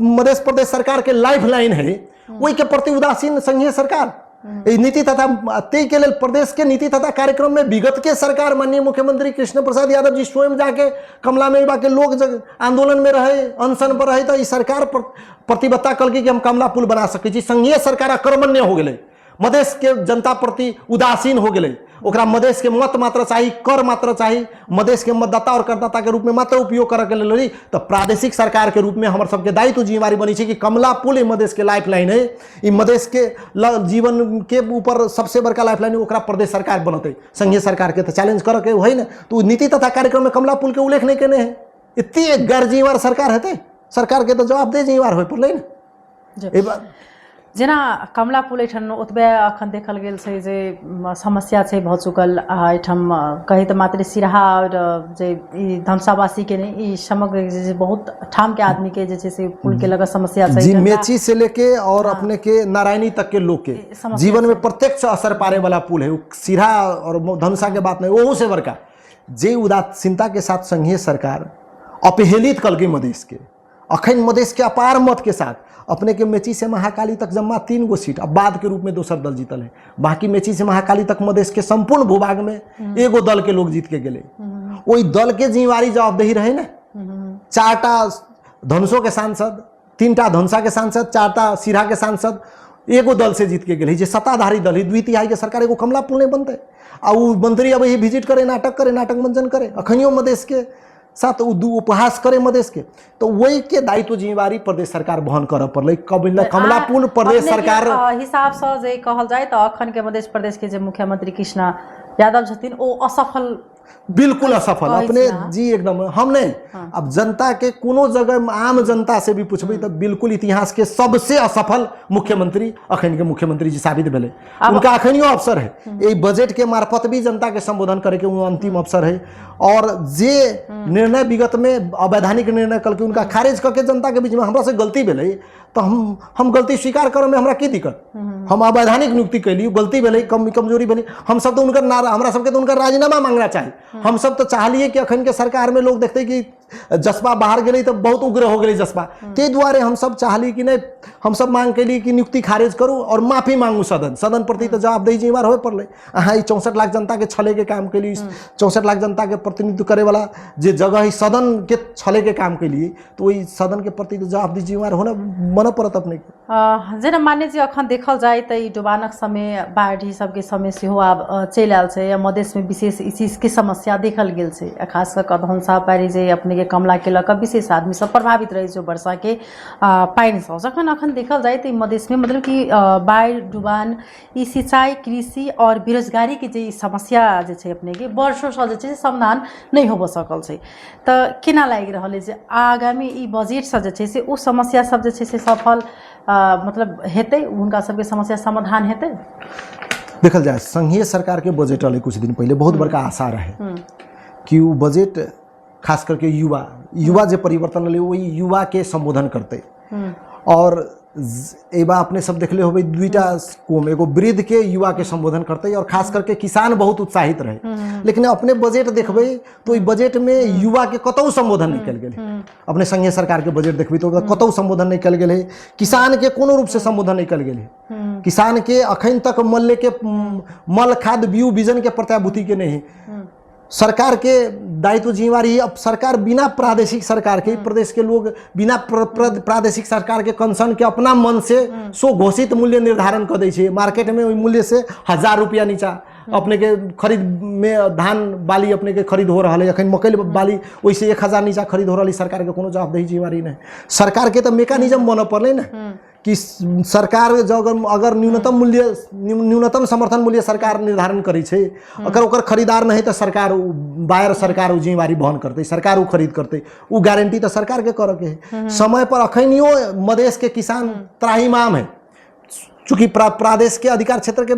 मधेश प्रदेश सरकार के लाइफ लाइन है, वही के प्रति उदासीन संघीय सरकार। नीति तथा तय के लेल प्रदेश के नीति तथा कार्यक्रम में विगत के सरकार माननीय मुख्यमंत्री कृष्ण प्रसाद यादव जी स्वयं जाके कमला में के लोग आंदोलन में रहे, अनशन पर रहे, तो सरकार प्रतिबद्धता कल कि हम कमला पुल बना सके। संघीय सरकार अकर्मण्य हो गए, मधेश के जनता प्रति उदासीन हो गए। ओकरा मधेश के मत मात्र चाहिए, कर मात्र चाहिए, मधेश के मतदाता और करदाता के रूप में मात्र उपयोग करे के लेल। तो प्रादेशिक सरकार के रूप में हमारे सबके दायित्व जिम्मेवारी बनी है कि कमला पुल मधेश के लाइफ लाइन है, ये मधेश के जीवन के ऊपर सबसे बड़का लाइफ लाइन है, ओकरा प्रदेश सरकार बनते। संघीय सरकार के तो चैलेंज करे के है ना, तो नीति तथा कार्यक्रम में कमला पुल के उल्लेख नहीं केने है। इतनी गैर जिम्मेवार सरकार है, सरकार के तो जवाबदेह जिम्मेवार हो पड़े ना। जेना कमला पुल एठन ओतबे अखन देखल गेल छै जे समस्या छै भऽ चुकल। एठम कही तऽ मात्र सिराहा और जे ई धमसावासी के नहीं, ई समग्र जे बहुत ठाम के आदमी के जे छै से पुल के लगा समस्या छै। जी, मेची से लेके और अपने के नारायणी तक के लोग के जीवन में प्रत्यक्ष असर पारे वाला पुल है। सिराहा और धनुषा के बात नहीं, वो से बड़का जे उदासीनता के साथ संघीय सरकार अपहेलित कल गई मधेश के। अखन मधेश के अपार मत के साथ अपने के मेची से महाकाली तक जमा 3 गो सीट अब बाद के रूप में दोसर दल जीतल है। बाकी मेची से महाकाली तक मधेश के संपूर्ण भूभाग में एगो दल के लोग जीत के गए। वही दल के जिम्मेवारी जवाबदेही रहे ना। 4टा धनुषों के सांसद, 3टा धनुषा के सांसद, 4टा सिराहा के सांसद एगो दल से जीत के गए। जे सत्ताधारी दल है 2 तिहाई के सरकार, एगो कमला पुल नहीं बनते। आ मंत्री अब यही विजिट करे, नाटक मंचन करे, अखनियो मधेश के साथ उपहास करे मधेश के। तो वही के दायित्व जिम्मेवारी प्रदेश सरकार वहन करे पड़े। कमला पुल प्रदेश सरकार हिसाब से जे कहल जाए तो अखन के मध्य प्रदेश के जे मुख्यमंत्री कृष्ण यादव छथिन ओ असफल, बिल्कुल असफल अपने जी एकदम। हम नहीं अब जनता के कोनो जगह आम जनता से भी पूछबे तो बिल्कुल इतिहास के सबसे असफल मुख्यमंत्री अखन के मुख्यमंत्री जी साबित भेले। उनका अखनियो अवसर है, ये बजट के मार्फत भी जनता के संबोधन करे के अंतिम अवसर है। और जे निर्णय विगत में अवैधानिक निर्णय कल के उनका खारिज करके जनता के बीच में हमरा से गलती भेले तो हम गलती स्वीकार करे में हमरा की दिक्कत। हम अवैधानिक नियुक्ति कैली, गलती भेले, कमजोरी भेले, हम सब तो उनकर हमरा सबके तो उनकर राजीनामा मांगना चाहिए। हम सब तो चाहलिए कि अखन के सरकार में लोग देखते कि जसपा बाहर गई तो बहुत उग्र हो गई जसपा, ते द्वारे हम सब चाहली कि नहीं, हम सब मांग कैली कि नियुक्ति खारिज करूँ और माफी मांगू सदन प्रति तो जवाबदेही जिम्मेवार हो पड़े। अहाँ 64 लाख जनता के छले के काम कैली, 64 लाख जनता के प्रतिनिधित्व करे वाला जे जगह ही सदन के छले के काम कैली, तो वही सदन के प्रति तो जवाबदेही जिम्मेवार होना मन पड़त अपने के। जेना मान्य जी अखन देखल जाए तो डुबानक समय, बाढ़ी सबके समय से हो आब चल आयल छै, या मधेश में विशेष इस चीज के समस्या देखल गेल छै। खास कर धनसा पारी जे अपने के कमला के लक विशेष आदमी सब प्रभावित रहे जो वर्षा के पानी से जखन अखन देखल जाए तो मधेश में मतलब कि बाढ़ डुबान ई सिंचाई कृषि और बेरोजगारी के जे समस्या जे छै अपने के वर्षों से जे छै समाधान नहीं हो सकल छै। तो केना लागि रहल है जे आगामी ई बजट से जे छै से ओ समस्या सब जे छै से सफल मतलब हेतै, उनका सबके समस्या समाधान हेतै? देखल जाए संघीय सरकार के बजट अल कुछ दिन पहले बहुत बड़का आशा रहे कि वो बजट खास करके युवा जे परिवर्तन ले वही युवा के संबोधन करते और एबा अपने सब देखले होबे दुईटा कोम, एगो वृद्ध के युवा के संबोधन करते और खास करके किसान बहुत उत्साहित रहे। लेकिन अपने बजट देखबे तो ई बजट में युवा के कतौ संबोधन नहीं कल गेल। अपने संघीय सरकार के बजट देखबे तो कतौ संबोधन नहीं कल गेल है, किसान के कोनो रूप से संबोधन नहीं कल गेल है। किसान के अखन तक मल्य के मल खाद बीउ बीजन के प्रत्याभूति के नहीं। सरकार के दायित्व जिम्मेवारी है। अब सरकार बिना प्रादेशिक सरकार के, प्रदेश के लोग बिना प्रादेशिक सरकार के कंसर्न के अपना मन से सो घोषित मूल्य निर्धारण कर दै छै। मार्केट में ओई मूल्य से 1000 रुपया नीचा अपने के खरीद में धान बाली अपने के खरीद हो रहा है। अखन मकई बाली वैसे 1000 नीचा खरीद हो रहा है। सरकार के कोनो जवाबदेही जिम्मेवारी नहीं। सरकार के तो मेकानिज्म बन पड़े ना कि सरकार अगर न्यूनतम समर्थन मूल्य सरकार निर्धारण करी छै, अगर ओकर खरीदार नहीं तो सरकार बायर सरकार जिम्मेवारी वहन करते, सरकार खरीद करते, वो गारंटी तो सरकार के करे के है। समय पर अखनियो मधेश के किसान त्राहिमाम है, चूंकि प्रादेश के अधिकार क्षेत्र के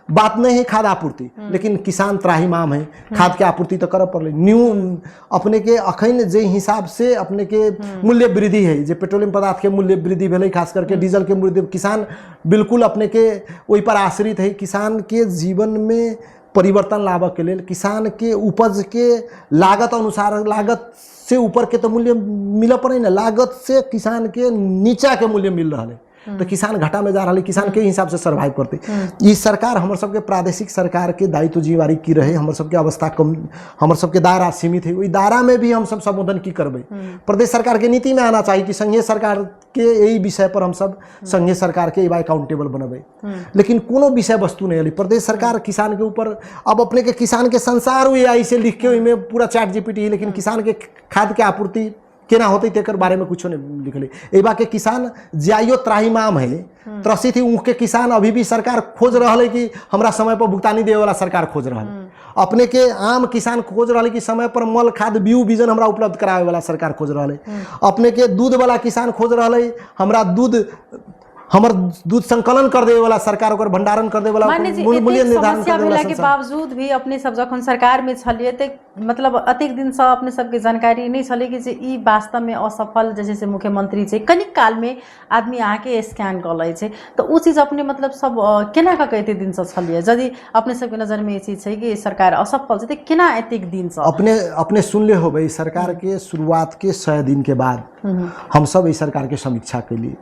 बात नहीं है खाद आपूर्ति, लेकिन किसान त्राहिमाम है, खाद के आपूर्ति तो कर पड़े। अपने के अखन जे हिसाब से अपने के मूल्य वृद्धि है, जे पेट्रोलियम पदार्थ के मूल्य वृद्धि भेलै, खास करके डीजल के मूल्य, किसान बिल्कुल अपने के वही पर आश्रित है। किसान के जीवन में परिवर्तन लाबऽ के लेल, किसान के उपज के लागत अनुसार, लागत से ऊपर के तो मूल्य मिल पड़े ना, लागत से किसान के नीचा के मूल्य मिल रहा है। तो किसान घाटा में जा रहा है, किसान के हिसाब से सर्वाइव करते। ये सरकार हमर सबके प्रादेशिक सरकार के दायित्व जिम्मेवारी की रहे, हमर सबके अवस्था कम, हमर सबके दायरा सीमित है। वही दायरा में भी हम सब संबोधन की करबे। प्रदेश सरकार के नीति में आना चाहिए कि संघीय सरकार के यही विषय पर हम सब संघीय सरकार के अकाउंटेबल बनबे, लेकिन कोनो विषय वस्तु नहीं है। प्रदेश सरकार किसान के ऊपर अब अपने के किसान के संसार AI से लिख के में पूरा चैट GPT है, लेकिन किसान के खाद के आपूर्ति केना होते तेकर बारे में कुछ नहीं लिखले। एबा के किसान जाइयो त्राहिमाम है, त्रसित ही ऊख के किसान अभी भी सरकार खोज रहा है कि हमरा समय पर भुगतानी देवे वाला सरकार खोज रहा है। अपने के आम किसान खोज रहा है कि समय पर मल खाद बीउ बीजन हमरा उपलब्ध करावे वाला सरकार खोज रहा है। अपने के दूध वाला किसान खोज रहा है हमरा हमर दूध संकलन कर देवे वाला सरकार, ओकर भंडारण कर देवे वाला, मूल्य निर्धारण कर देवे वाला के बावजूद भी अपने सब जखन सरकार में छलिए त मतलब अतेक दिन से अपने सबके जानकारी नहीं छले कि जे ई वास्तव में असफल जैसे मुख्यमंत्री छै। कनिक काल में आदमी आके स्कैन कर लै छै, तो उ चीज अपने मतलब सब केना का कहते दिन से छलिए, यदि अपने सबके नजर में ये चीज छै कि सरकार असफल छै त केना एतेक दिन से अपने सुनले होबै सरकार के शुरुआत के 100 दिन के बाद हम सब इस सरकार के समीक्षा के लिए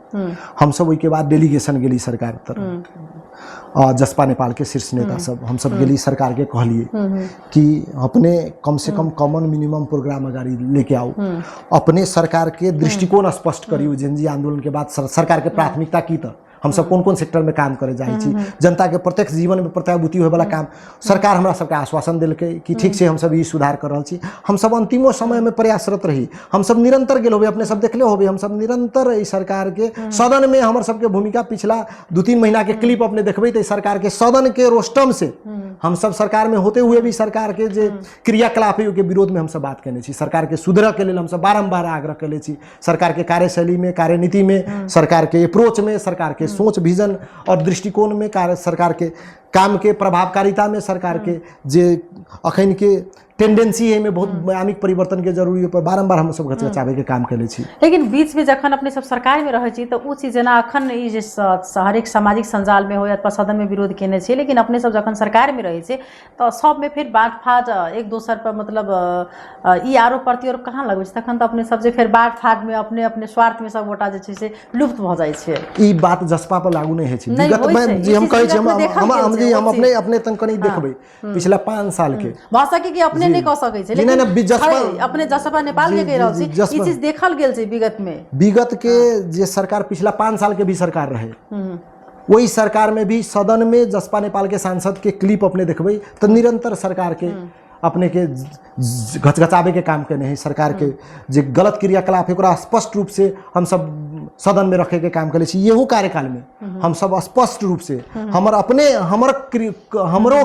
हम सब के बाद डेलीगेशन गेली सरकार तरफ, जसपा नेपाल के शीर्ष नेता सब हम सब गेली सरकार के कहलिए कि अपने कम से कम कॉमन मिनिमम प्रोग्राम अगाड़ी लेके आओ, अपने सरकार के दृष्टिकोण स्पष्ट करियो। जेनजी आंदोलन के बाद सरकार के प्राथमिकता की था, हम सब कौन कौन सेक्टर में काम करे जाए छी, जनता के प्रत्यक्ष जीवन में प्रत्याभूति होय वाला काम सरकार हमरा सबके आश्वासन दिलकै कि ठीक से हम सब ई सुधार कर रहल छी। हम सब अंतिमो समय में प्रयासरत रही, हम सब निरंतर गेल होबे, अपने सब देखले होबे, हम सब निरंतर ई सरकार के सदन में हमर सबके भूमिका पिछला 2-3 महीना के क्लिप अपने देखबे त सरकार के सदन के रोस्टम से हम सब सरकार में होते हुए भी सरकार के जे क्रियाकलाप है के विरोध में हम सब बात केने छी। सरकार के सुधार के लेल हम सब बारंबार आग्रह केले छी। सरकार के कार्यशैली में, कार्यनीति में, सरकार के अप्रोच में, सरकार के सोच विजन और दृष्टिकोण में, सरकार के काम के प्रभावकारिता में, सरकार के जे अखन के टेंडेंसी है में बहुत भयानक परिवर्तन के जरूरी है, पर बारंबार हम सब घचघचावे के काम केले छी। लेकिन बीच में जखन अपने सब सरकार में रहे छी तो उ चीज जेना अखन ई जे हरेक सामाजिक संजाल में हो या सदन में विरोध केने छी, लेकिन अपने सब जखन सरकार में रहे छी तो सब में फिर बाँट फाट एक दोसर पर मतलब ई आरोप प्रत्यारोप कहाँ लगबे छै, तखन तो अपने सब जे फिर बाँट फाट में अपने अपने स्वार्थ में सब गोटा जे छै से लुप्त भ जाय छै। ई बात जसपा पर लागू नहीं है छी। विगत में जे हम कहै छी हम अपने तनकनी देखबै पिछला 5 साल के भाषा की अपने नहीं कह सकै छै, लेकिन अपने जसपा नेपाल के कह रहल छी ई चीज देखल गेल छै विगत के जे सरकार पिछला 5 साल के भी सरकार रहे, वही सरकार में भी सदन में जसपा नेपाल के सांसद के क्लिप अपने देखबै तो निरंतर सरकार के अपने के घचघचावे के काम करने हैं। सरकार के जे गलत क्रियाकलाप है ओकरा स्पष्ट रूप से हम सब सदन में रखे के काम करे छी। येहू कार्यकाल में हम सब स्पष्ट रूप से हमरो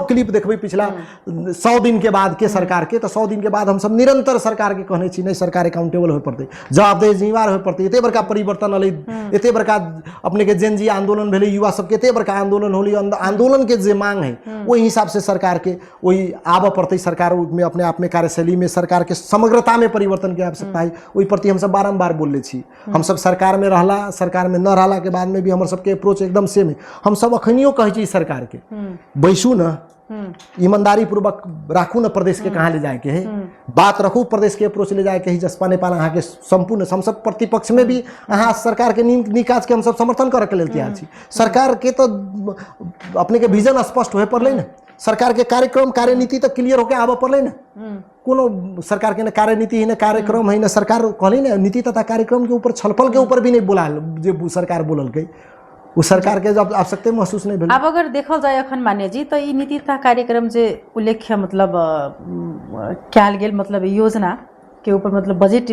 क्लिप देखबै पिछला 100 दिन के बाद के सरकार के, तो 100 दिन के बाद हम सब निरंतर सरकार के कहने छी नहीं सरकार अकाउंटेबल हो पड़ते, जवाबदेही जिम्मेवार हो पड़ते। एते बड़का परिवर्तन अलै, एते बड़का अपने के जेनजी आंदोलन भेलै, युवा सबके एते बड़का आंदोलन होलै, आंदोलन के जे मांग है वही हिसाब से सरकार के वही आबऽ पड़ते। सरकार में अपने आप में कार्यशैली में सरकार के समग्रता में परिवर्तन की आवश्यकता है, वही प्रति हम सब बारंबार बोल छी। हम सब सरकार में रहला सरकार में न रहला के बाद में भी हमर सबके अप्रोच एकदम सेम है। हम सब अखनियो कहै छी सरकार के बैसू न, ईमानदारी पूर्वक राखू न प्रदेश के कहाँ ले जाए के है, बात रखू प्रदेश के अप्रोच ले जाए के है। जसपा नेपाल अहाँ के संपूर्ण हम सब प्रतिपक्ष में भी अहाँ सरकार के निकाज के हम सब समर्थन करे के लेल तैयार छी। सरकार के तो अपने के विजन स्पष्ट होए पड़ले न, सरकार के कार्यक्रम कार्यनीति तक क्लियर होके आबे पड़ले न। कोनो सरकार के न कार्यनीति है न कार्यक्रम है न सरकार कहली न नीति तथा कार्यक्रम के ऊपर छलफल के ऊपर भी नहीं बोलाल जे सरकार बोलल गई वो सरकार के जब आवश्यकता महसूस नहीं भेल। अब अगर देखल जाए अखन मान्य जी तो ई नीति तथा कार्यक्रम जे उल्लेख्य मतलब कयल गेल मतलब योजना के ऊपर मतलब बजट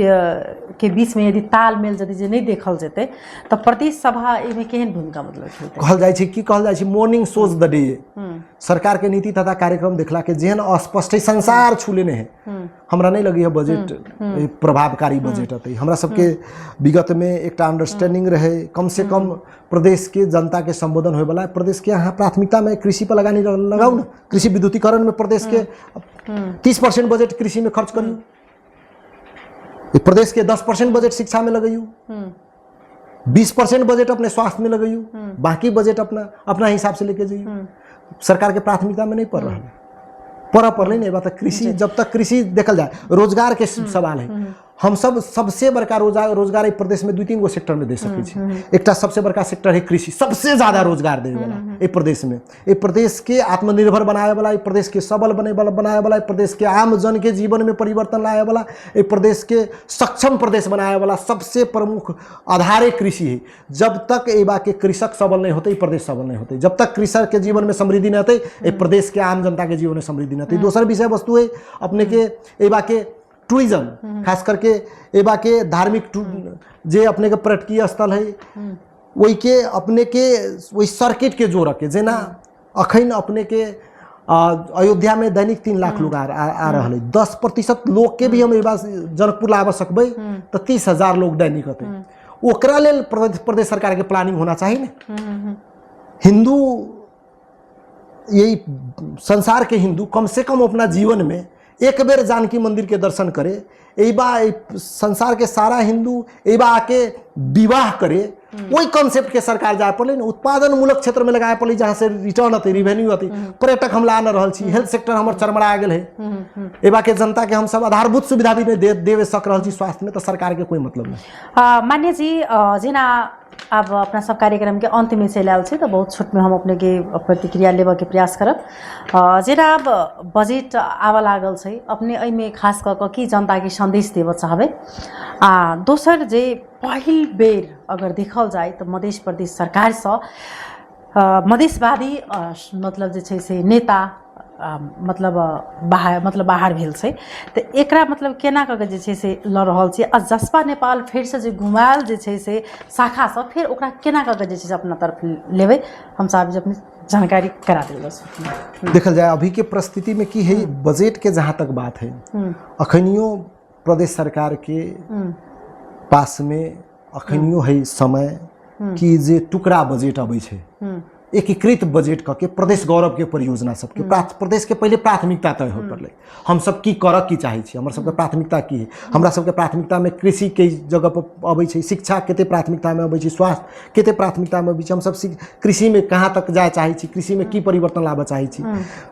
के बीच में यदि तालमेल यदि जे नहीं देखल जेते तो प्रदेश सभा एमे केहन भूमिका मतलब खेलते कहल जाय छै की कहल जाय छै मॉर्निंग शोज द डे। सरकार के नीति तथा कार्यक्रम देखला के जेहन अस्पष्ट है संसार छू लेने है, हमरा नहीं लगी है बजट प्रभावकारी बजट अतै। हमरा सबके विगत में एक अंडरस्टैंडिंग रहे कम से कम प्रदेश के जनता के संबोधन होए वाला प्रदेश के यहाँ प्राथमिकता में कृषि पर लगानी लगाऊ ना, कृषि विद्युतीकरण में प्रदेश के 30% बजट कृषि में खर्च करियो, प्रदेश के 10% बजट शिक्षा में लगाइयो, 20% बजट अपने स्वास्थ्य में लगाइयो, बाकी बजट अपना हिसाब से लेके जाइयो। सरकार के प्राथमिकता में नहीं पड़ रहा है, पड़ नहीं बात। कृषि जब तक कृषि देखल जाए रोजगार के सवाल है, हम सब सबसे बड़का रोजगार एक प्रदेश में 2-3 गो सेक्टर में दे सके छी। एक सबसे बड़का सेक्टर है कृषि, सबसे ज्यादा रोजगार देने वाला एक प्रदेश में, एक प्रदेश के आत्मनिर्भर बनाए वाला, एक प्रदेश के सबल बनाए वाला, एक प्रदेश के आम जन के जीवन में परिवर्तन लाए वाला, एक प्रदेश के सक्षम प्रदेश बनाए वाला सबसे प्रमुख आधार कृषि है। जब तक एबा के कृषक सबल नहीं होते प्रदेश सबल नहीं होते, जब तक कृषक के जीवन में समृद्धि नहीं आते एक प्रदेश के आम जनता के जीवन में समृद्धि नहीं आती। दूसरा विषय वस्तु है अपने के एबा के टूरिज्म, खास करके एबा के धार्मिक जे अपने के पर्यटकीय स्थल है वही के अपने के वही सर्किट के जोड़ के जेना अखन अपने के अयोध्या में दैनिक 3 लाख लोग आ रहा है, 10% लोग के भी हम एबा जनकपुर लाबा सकबै तो 30,000 लोग दैनिक होते। ओकरा लेल प्रदेश सरकार के प्लानिंग होना चाहिए ना। हिंदू यही संसार के हिंदू कम से कम अपना जीवन में एक बेर जानकी मंदिर के दर्शन करे, एबा संसार के सारा हिंदू एबा आके विवाह करे, वही कॉन्सेप्ट के सरकार जाए पड़े ना। उत्पादन मूलक क्षेत्र में लगाए पड़े जहाँ से रिटर्न आते रिवेन्यू आती, पर्यटक हम ला न रहल छी, हेल्थ सेक्टर हमर चरमरा गेल है, एबा के जनता के हम सब आधारभूत सुविधा भी नहीं देवे सक रहल छी स्वास्थ्य में, तो सरकार के कोई मतलब नहीं। मान्य जी जेना अब अपना सब कार्यक्रम के अंत में चल आयल तो बहुत छोट में हम अपने के प्रतिक्रिया लेबे के प्रयास करब। जेना अब बजट आवा लागल छै अपने एहिमे खास कऽ की जनता के संदेश देबऽ चाहबै। दोसर जे पहिल बेर अगर देखल जाए तो मध्य प्रदेश सरकार से मधेशवादी मतलब जे छै से नेता मतलब बाहर भेल छै, तो एकरा मतलब केना कऽ जे छै से लऽ रहल छी। आ जसपा नेपाल फिर से जे घुमायल जे छै से शाखा से फिर ओकरा केना कऽ जे छै से अपना तरफ लेबै, हम साहब अपनी जानकारी करा देल। देखल जाए अभी के परिस्थिति में की है, बजट के जहाँ तक बात है अखनियो प्रदेश सरकार के पास में अखनियो है समय कि जे टुकड़ा बजट अबै छै, एकीकृत बजट करके प्रदेश गौरव के परियोजना सबके प्रदेश के पहले प्राथमिकता तय हो पड़े। हम सब की करऽ की चाहे छी, हमर सबके प्राथमिकता की है। हमरा सबके प्राथमिकता में कृषि के जगह पर अबै छै, शिक्षा केते प्राथमिकता में अबै छै, स्वास्थ्य केते प्राथमिकता में अबै छै। हम सब कृषि में कहाँ तक जाए चाहे छी, कृषि में की परिवर्तन लाबऽ चाहे छी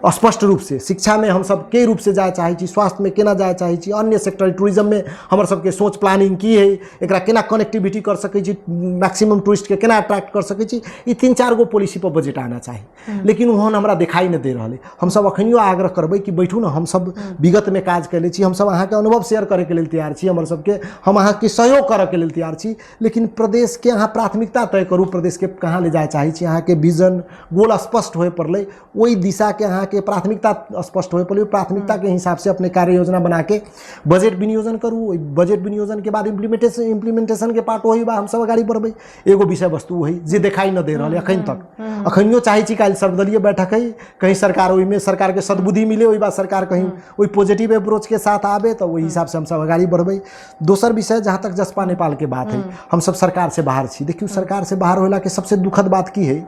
स्पष्ट रूप से, शिक्षा में हम सब के रूप से जाए चाहे छी, स्वास्थ्य में केना जाए चाहे छी, अन्य सेक्टर टूरिज्म में हमर सबके सोच प्लानिंग की है, एकरा केना कनेक्टिविटी कर सकै छी, मैक्सिमम टूरिस्ट के केना अट्रैक्ट कर सकै छी, ई 3-4 गो पॉलिसी बजट आना चाहिए। लेकिन वहाँ हमरा दिखाई नहीं दे रहा है। हम सब अखनियो आग्रह करबै कि बैठू ना, हम सब विगत में काज कैले छी, हम सब अहाँ के अनुभव शेयर करे के लिए तैयार छी, हमर सबके हम अहाँ के सहयोग करे के लिए तैयार छी। लेकिन प्रदेश के अहाँ प्राथमिकता तय करू, प्रदेश के कहाँ ले जाए चाहे छी, अहाँ के विजन गोल स्पष्ट होए पड़ले, वही दिशा के अहाँ के प्राथमिकता स्पष्ट होए पड़ले, प्राथमिकता के हिसाब से अपने कार्य योजना बना के बजट विनियोजन करू। बजट विनियोजन के बाद इम्प्लीमेंटेशन के पार्ट वही बा, हम सब आगे बढ़बै। एगो विषय वस्तु वही जे दिखाई न दे रहा है अखन तक। अखनियो चाहे छी काल्हि सर्वदलीय बैठक है, कहीं सरकार ओहि में सरकार के सद्बुद्धि मिले, वही बात सरकार कहीं वही पॉजिटिव अप्रोच के साथ आवे तो वही हिसाब से हम सब आगे बढ़बै। दोसर विषय जहाँ तक जसपा नेपाल के बात है, हम सब सरकार से बाहर छी। देखियो सरकार से बाहर होला के सबसे दुखद बात की है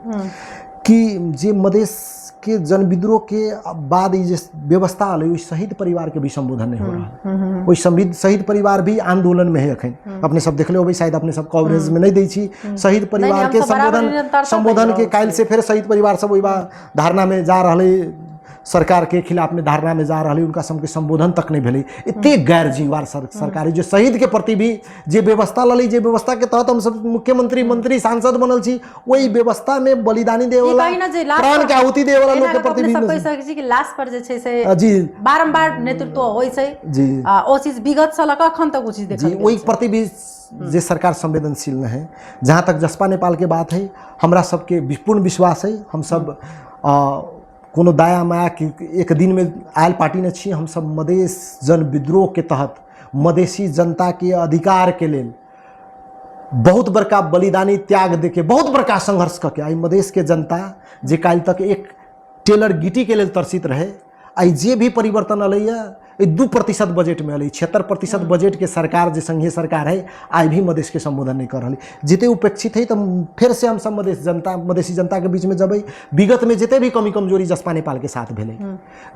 कि जे मधेश के जन विद्रोह के बाद ये व्यवस्था अल ओहि शहीद परिवार के भी संबोधन नहीं हो रहा। ओहि शहीद परिवार भी आंदोलन में है अखन। अपने सब देखले होबै, शायद अपने सब कवरेज में नहीं दै छी शहीद परिवार के संबोधन के। काल्हि से फिर शहीद परिवार सब ओहि धारणा में जा रहले, सरकार के खिलाफ में धारणा में जा रही, उनका सबके संबोधन तक नहीं भेले। इतने गैर जिम्मेवार सरकारी जो शहीद के प्रति भी जे व्यवस्था लली, जे व्यवस्था के तहत हम सब मुख्यमंत्री मंत्री सांसद बनल छी, वही व्यवस्था में बलिदानी दे वाला, प्राण के आहुति दे वाला लोग के प्रति भी कहि सकै छी कि लास्ट पर जे छै से जी बारंबार नेतृत्व होय छै जी, ओ चीज विगत साल कखन तक ओ चीज देखल वही प्रति भी जे सरकार संवेदनशील न है। जहाँ तक जसपा नेपाल के बात है, हमरा सबके पूर्ण विश्वास है, हम सब कोनो दाया माया कि एक दिन में आयल पार्टी ने छी। हम सब मधेश जन विद्रोह के तहत मधेसी जनता के अधिकार के लेल बहुत बड़का बलिदानी त्याग देके, बहुत बड़का संघर्ष करके आई मधेश के जनता जे काल तक एक टेलर गिटी के लेल तरसित रहे, आई जे भी परिवर्तन अलैया 2% बजट में अल। 76% बजट के सरकार जो संघीय सरकार है, आज भी मधेश के संबोधन नहीं कर रही। जिते उपेक्षित है तो फिर से हम सब मधेसी जनता के बीच में जब विगत में जिते भी कमी कमजोरी जसपा नेपाल के साथ भेले,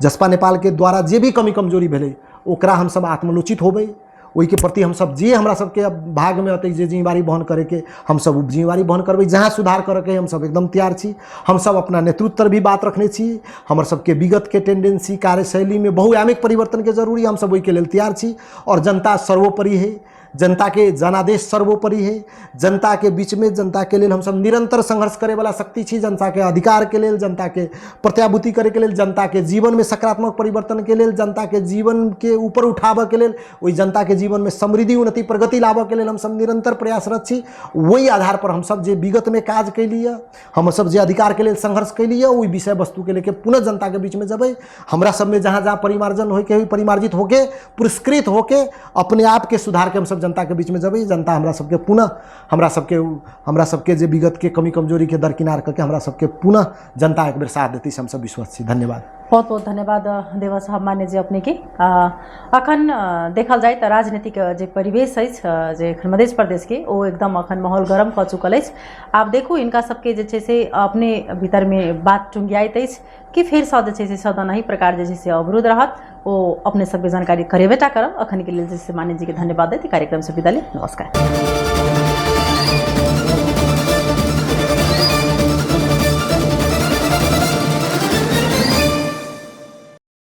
जसपा नेपाल के द्वारा जे भी कमी कमजोरी भेले, ओकरा हम सब आत्मलोचित होबे। वही के प्रति हम सब जे हमरा सबके भाग में अतै जे जिम्मेवारी बहन करे के, हम सब जिम्मेवारी बहन करबै। जहाँ सुधार करे के हम सब एकदम तैयार छी। हम सब अपना नेतृत्व पर भी बात रखने छी। हमर सबके विगत के टेंडेंसी कार्यशैली में बहुआयामिक परिवर्तन के जरूरी, हम सब वही के लेल तैयार छी। और जनता सर्वोपरि है, जनता के जनादेश सर्वोपरि है। जनता के बीच में जनता के लेल हम सब निरंतर संघर्ष करे वाला शक्ति छी। जनता के अधिकार के लेल, जनता के प्रत्याभूति करे के लेल, जनता के जीवन में सकारात्मक परिवर्तन के लेल, जनता के जीवन के ऊपर उठाबे के लेल, वही जनता के जीवन में समृद्धि उन्नति प्रगति लाबे के लेल हम सब निरंतर प्रयासरत छी। वही आधार पर हम सब जे विगत में काज कैलिए, हम सब जे अधिकार के लेल संघर्ष कैलिए, वही विषय वस्तु के लेके पुनः जनता के बीच में जब हमरा सब में जहाँ जहाँ परिमार्जन हो के, परिमार्जित होके, पुरस्कृत होके, अपने आप के सुधार के हम सब जनता के बीच में जब जनता हमरा सबके पुनः हमरा सबके जे विगत के कमी कमजोरी के दरकिनार करके हमरा सबके पुनः जनता एक बेर साथ देती, हम सब विश्वास छी। धन्यवाद, बहुत बहुत धन्यवाद देवा साहब मान्य जी अपने के। अखन देखल जाए तो राजनीतिक जे परिवेश है जे मध्य प्रदेश के, वो एकदम अखन माहौल गरम क चुकल है। आप देखू इनका सबके जे छै से अपने भीतर में बात टुंगियाइत है कि फिर से जे छै से सदन ही प्रकार जे छै से अवरुद्ध रहत, वो अपने सबके जानकारी करेबेटा करब। अखन के लिए जैसे मान्य जी के धन्यवाद देती, कार्यक्रम से विदा ले, नमस्कार।